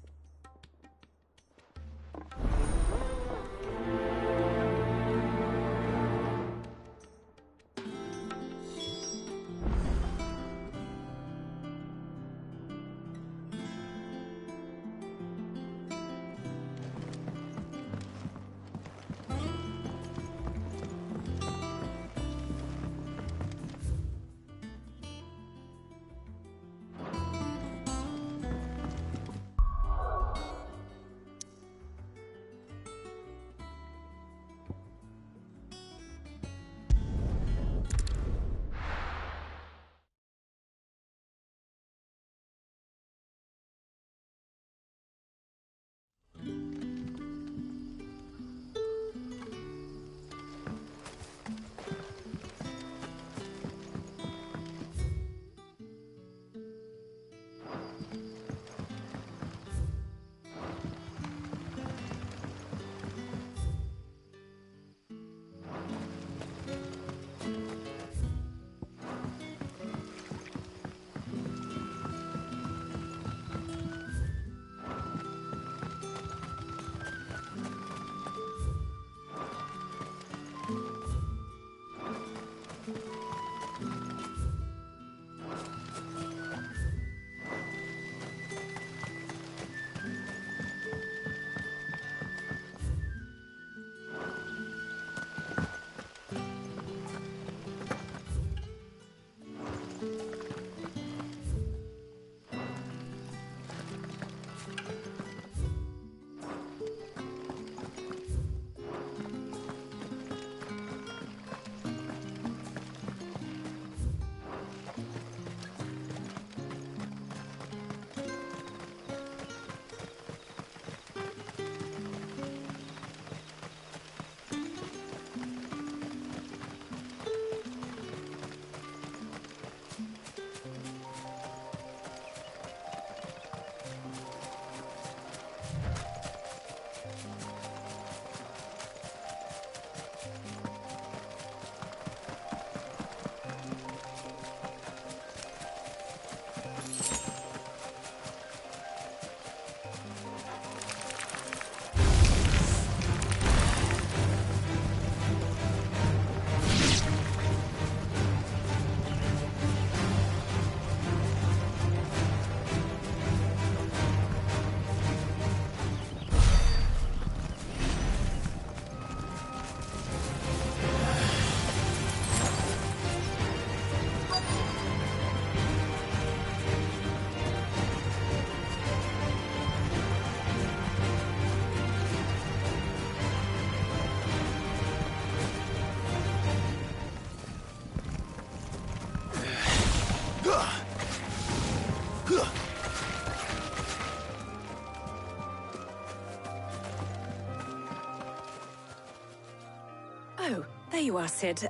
There you are, Sid.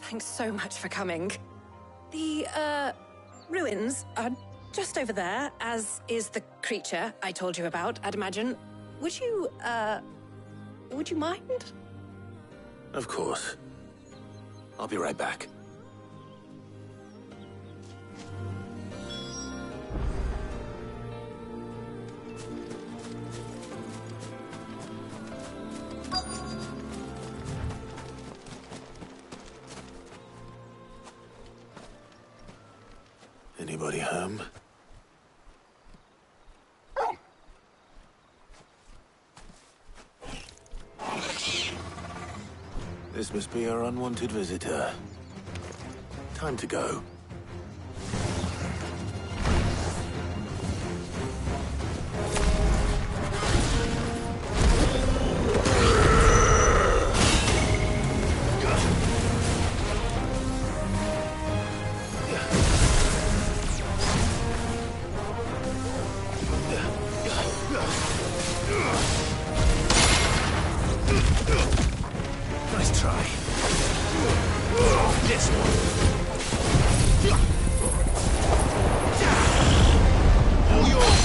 Thanks so much for coming. The, ruins are just over there, as is the creature I told you about, I'd imagine. Would you mind? Of course. I'll be right back. Anybody home? This must be our unwanted visitor. Time to go. Nice try. This one. All yours,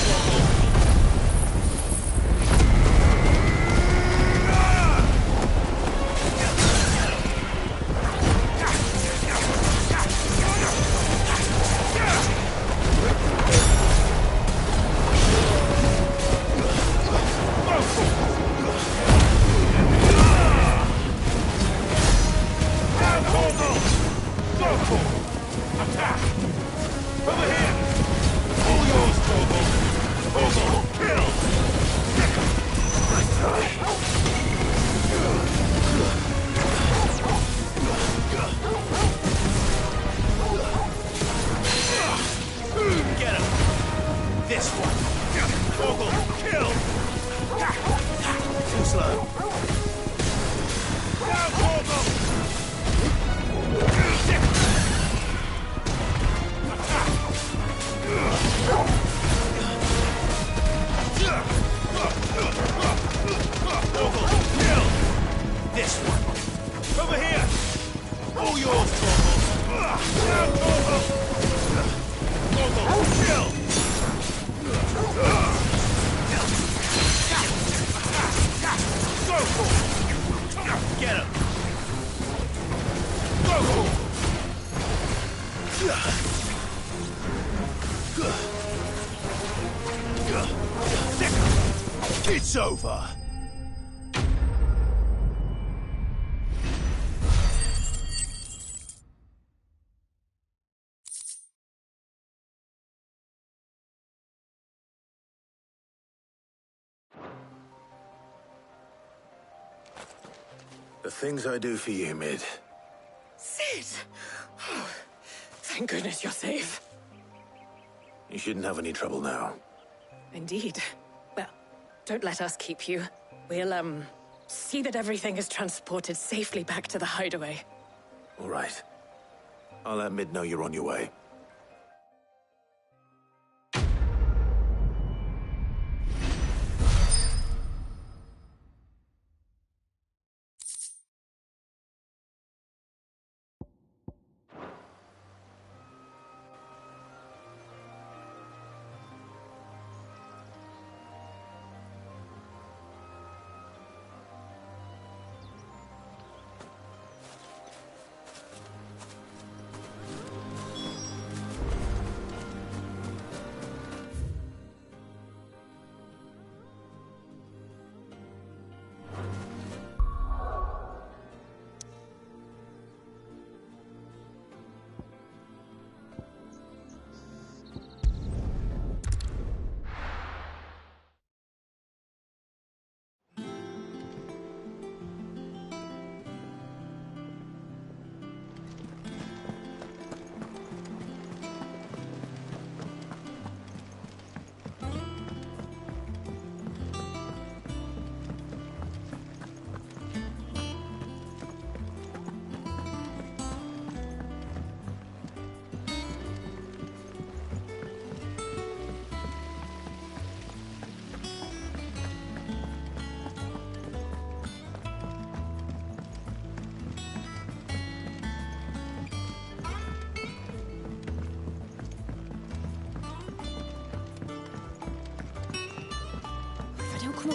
Get him! This one! Torgal, kill! Too slow. Down, Torgal! Torgal, kill! This one! Over here! All yours, Torgal! Down, Torgal! Torgal, kill! Go for it! Get him! Go for it! It's over! The things I do for you, Mid. Sid! Oh, thank goodness you're safe. You shouldn't have any trouble now. Indeed. Well, don't let us keep you. We'll, see that everything is transported safely back to the hideaway. All right. I'll let Mid know you're on your way.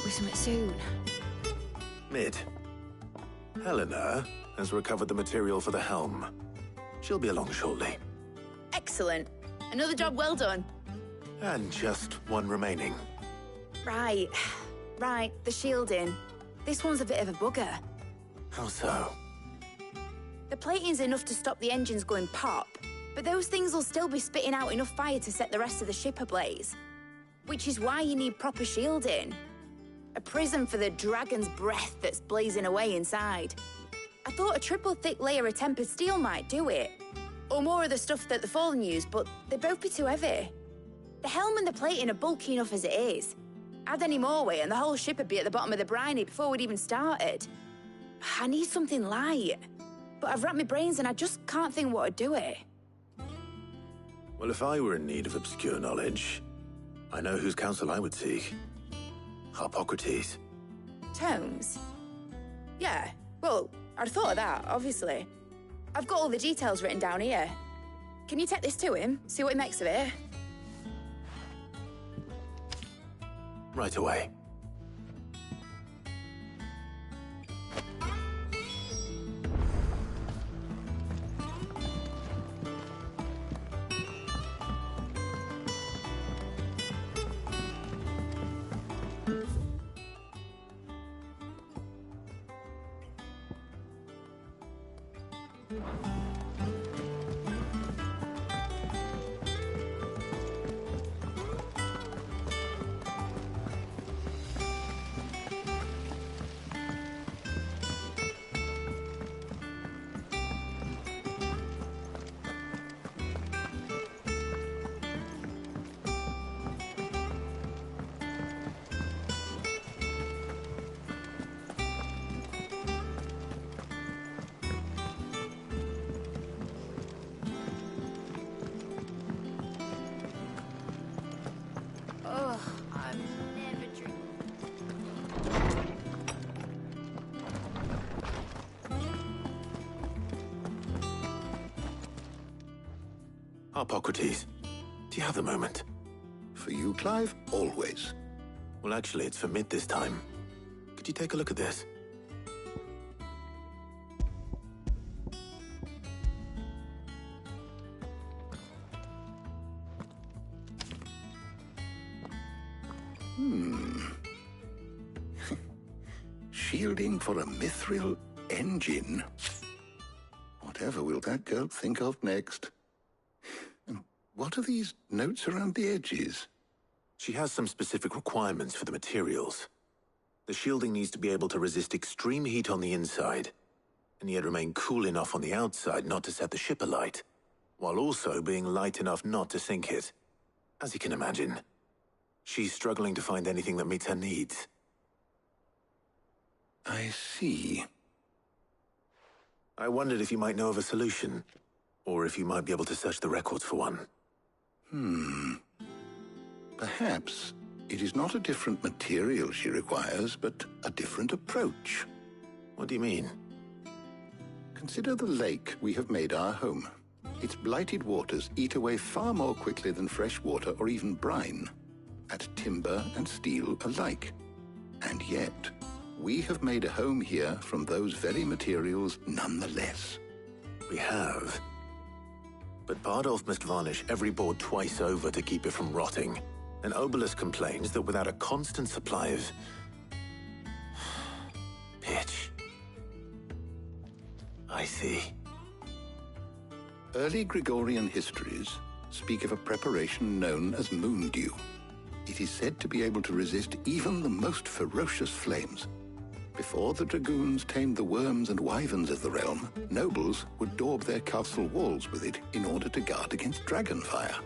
up with something soon. Mid. Helena has recovered the material for the helm. She'll be along shortly. Excellent. Another job well done. And just one remaining. Right. Right, the shielding. This one's a bit of a bugger. How so? The plating's enough to stop the engines going pop, but those things will still be spitting out enough fire to set the rest of the ship ablaze. Which is why you need proper shielding. A prison for the dragon's breath that's blazing away inside. I thought a triple thick layer of tempered steel might do it. Or more of the stuff that the Fallen use, but they'd both be too heavy. The helm and the plating are bulky enough as it is. Add any more weight and the whole ship would be at the bottom of the briny before we'd even started. I need something light. But I've racked my brains and I just can't think what would do it. Well, if I were in need of obscure knowledge, I know whose counsel I would seek. Harpocrates. Tomes? Yeah, well, I'd thought of that, obviously. I've got all the details written down here. Can you take this to him, see what he makes of it? Right away. Ugh, I'm never drinking. Harpocrates, do you have a moment? For you, Clive, always. Well, actually, it's for Mid this time. Could you take a look at this? Shielding for a mithril engine. Whatever will that girl think of next? And what are these notes around the edges? She has some specific requirements for the materials. The shielding needs to be able to resist extreme heat on the inside, and yet remain cool enough on the outside not to set the ship alight, while also being light enough not to sink it. As you can imagine, she's struggling to find anything that meets her needs. I see. I wondered if you might know of a solution, or if you might be able to search the records for one. Perhaps it is not a different material she requires, but a different approach. What do you mean? Consider the lake we have made our home. Its blighted waters eat away far more quickly than fresh water or even brine, at timber and steel alike. And yet, we have made a home here from those very materials nonetheless. We have. But Bardolph must varnish every board twice over to keep it from rotting. And Obelus complains that without a constant supply of pitch. I see. Early Gregorian histories speak of a preparation known as moon dew. It is said to be able to resist even the most ferocious flames. Before the dragoons tamed the worms and wyverns of the realm, nobles would daub their castle walls with it in order to guard against dragon fire.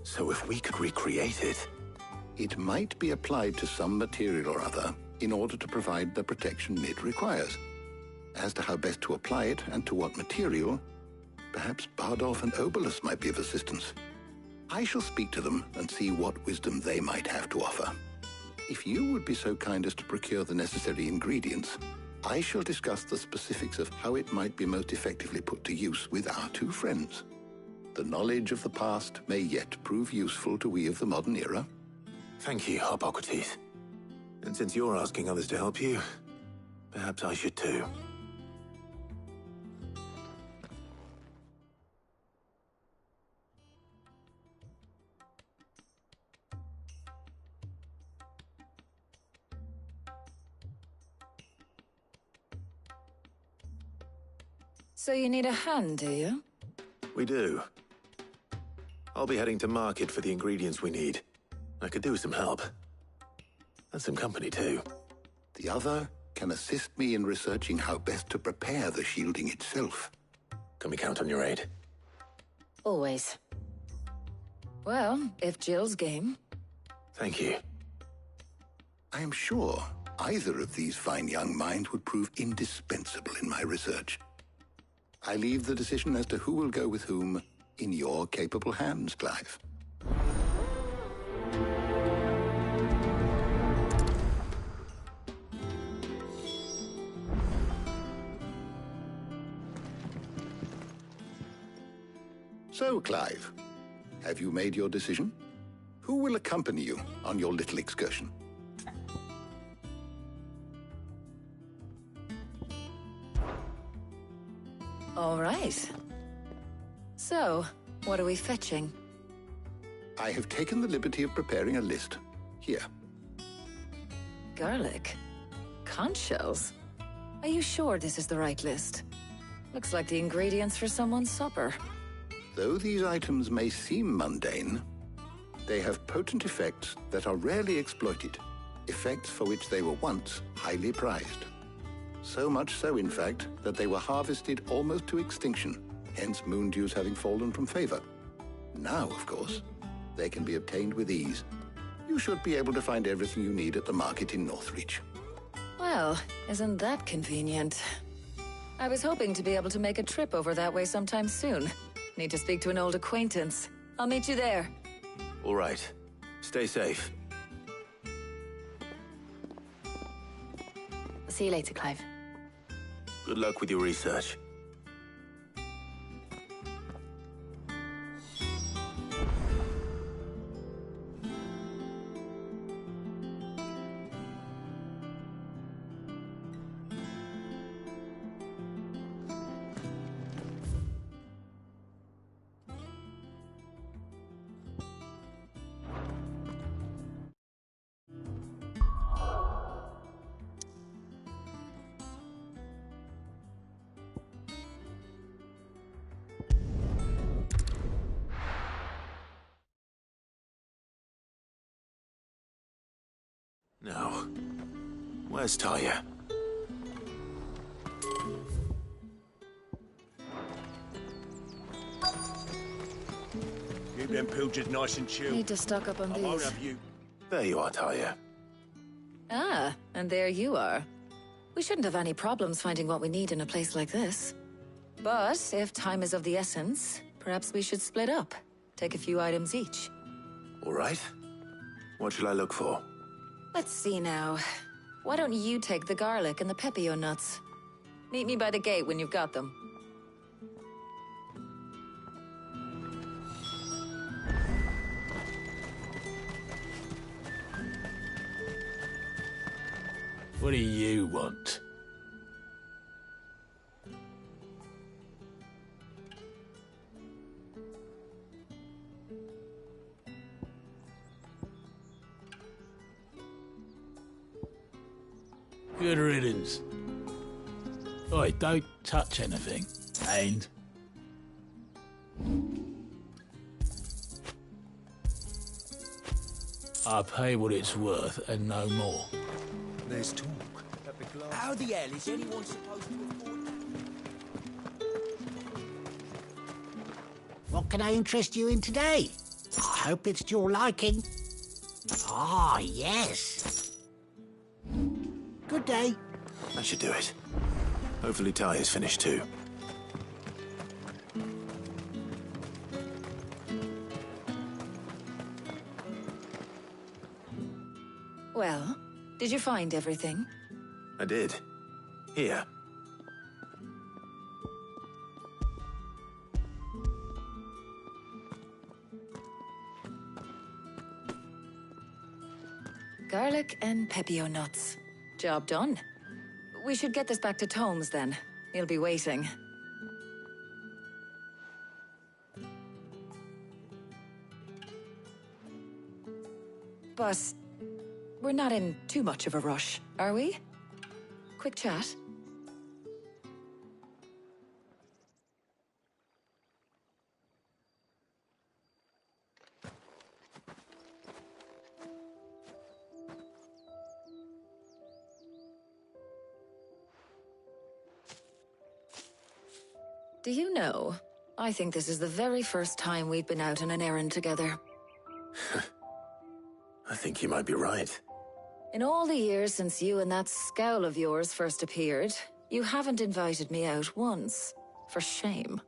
So if we could recreate it... It might be applied to some material or other in order to provide the protection Mid requires. As to how best to apply it and to what material, perhaps Bardolph and Obelus might be of assistance. I shall speak to them and see what wisdom they might have to offer. If you would be so kind as to procure the necessary ingredients, I shall discuss the specifics of how it might be most effectively put to use with our two friends. The knowledge of the past may yet prove useful to we of the modern era. Thank you, Harpocrates. And since you're asking others to help you, perhaps I should too. So you need a hand, do you? We do. I'll be heading to market for the ingredients we need. I could do with some help. And some company, too. The other can assist me in researching how best to prepare the shielding itself. Can we count on your aid? Always. Well, if Jill's game. Thank you. I am sure either of these fine young minds would prove indispensable in my research. I leave the decision as to who will go with whom in your capable hands, Clive. So, Clive, have you made your decision? Who will accompany you on your little excursion? All right. So, what are we fetching? I have taken the liberty of preparing a list. Here. Garlic. Conch shells. Are you sure this is the right list? Looks like the ingredients for someone's supper. Though these items may seem mundane, they have potent effects that are rarely exploited, effects for which they were once highly prized. So much so, in fact, that they were harvested almost to extinction, hence moon dews having fallen from favor. Now, of course, they can be obtained with ease. You should be able to find everything you need at the market in Northreach. Well, isn't that convenient? I was hoping to be able to make a trip over that way sometime soon. Need to speak to an old acquaintance. I'll meet you there. All right. Stay safe. I'll see you later, Clive. Good luck with your research. Now, where's Talia? Keep them pilgers nice and chill. Need to stock up on I won't these. have you. There you are, Talia. Ah, and there you are. We shouldn't have any problems finding what we need in a place like this. But if time is of the essence, perhaps we should split up. Take a few items each. All right. What shall I look for? Let's see now. Why don't you take the garlic and the pepio nuts? Meet me by the gate when you've got them. What do you want? Good riddance. Oi, don't touch anything. And... I pay what it's worth and no more. There's talk. How the hell is anyone supposed to afford that? What can I interest you in today? I hope it's to your liking. Ah, yes. Good day. That should do it. Hopefully Talia's finished too. Well, did you find everything? I did. Here. Garlic and pepio nuts. Job done. We should get this back to Tomes then. He'll be waiting. But we're not in too much of a rush, are we? Quick chat. Do you know, I think this is the very first time we've been out on an errand together. I think you might be right. In all the years since you and that scowl of yours first appeared, you haven't invited me out once. For shame.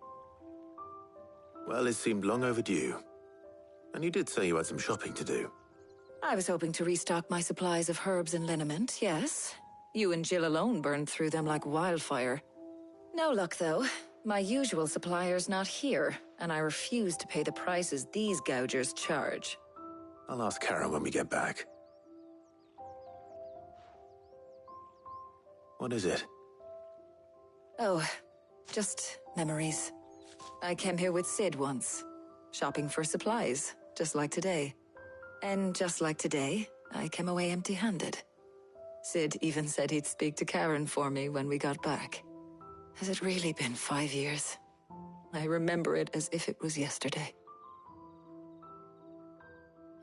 Well, it seemed long overdue. And you did say you had some shopping to do. I was hoping to restock my supplies of herbs and liniment, yes. You and Jill alone burned through them like wildfire. No luck, though. My usual supplier's not here, and I refuse to pay the prices these gougers charge. I'll ask Karen when we get back. What is it? Oh, just memories. I came here with Sid once, shopping for supplies, just like today. And just like today, I came away empty-handed. Sid even said he'd speak to Karen for me when we got back. Has it really been 5 years? I remember it as if it was yesterday.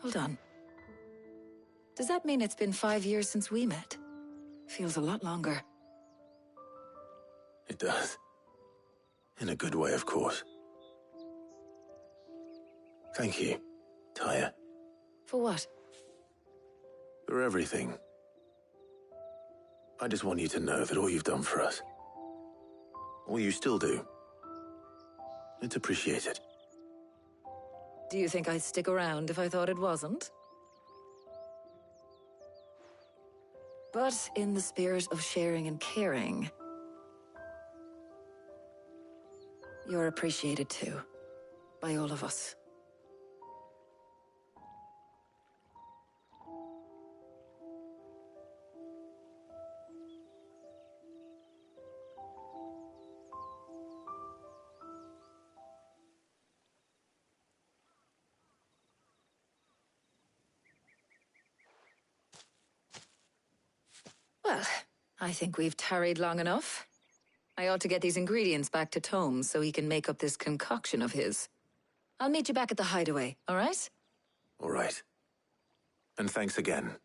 Hold on. Does that mean it's been 5 years since we met? Feels a lot longer. It does. In a good way, of course. Thank you, Tyre. For what? For everything. I just want you to know that all you've done for us, all you still do, it's appreciated. Do you think I'd stick around if I thought it wasn't? But in the spirit of sharing and caring, you're appreciated too, by all of us. Well, I think we've tarried long enough. I ought to get these ingredients back to Tomes so he can make up this concoction of his. I'll meet you back at the hideaway, all right? All right. And thanks again.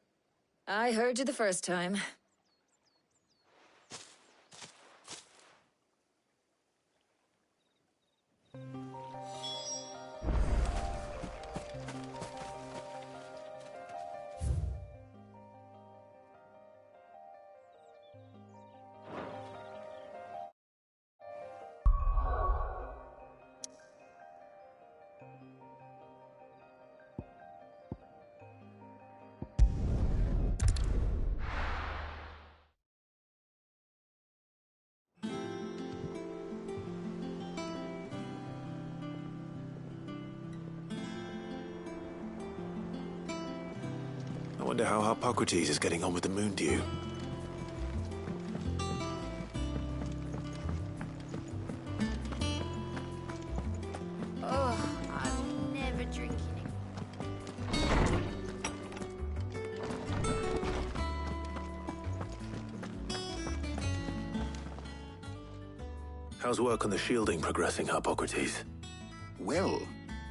I heard you the first time. I wonder how Harpocrates is getting on with the moon dew. Oh, I'm never drinking it. How's work on the shielding progressing, Harpocrates? Well,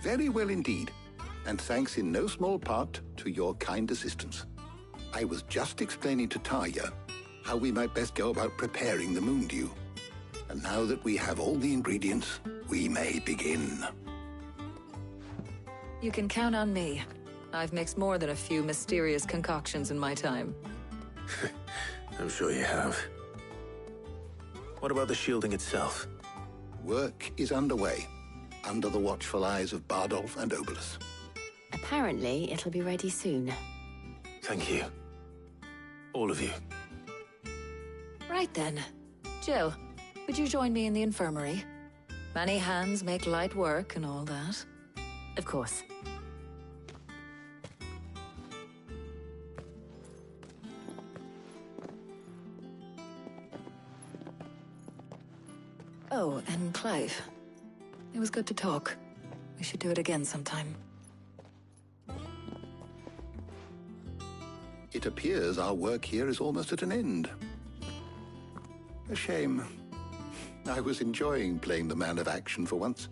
very well indeed. And thanks in no small part to your kind assistance. I was just explaining to Tarja how we might best go about preparing the moon dew. And now that we have all the ingredients, we may begin. You can count on me. I've mixed more than a few mysterious concoctions in my time. I'm sure you have. What about the shielding itself? Work is underway, under the watchful eyes of Bardolph and Obolus. Apparently, it'll be ready soon. Thank you. All of you. Right then. Jill, would you join me in the infirmary? Many hands make light work and all that. Of course. Oh, and Clive. It was good to talk. We should do it again sometime. It appears our work here is almost at an end. A shame. I was enjoying playing the man of action for once.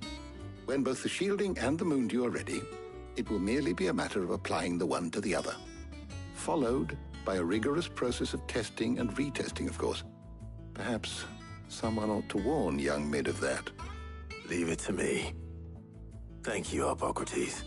When both the shielding and the moondew are ready, it will merely be a matter of applying the one to the other. Followed by a rigorous process of testing and retesting, of course. Perhaps someone ought to warn young Mid of that. Leave it to me. Thank you, Hippocrates.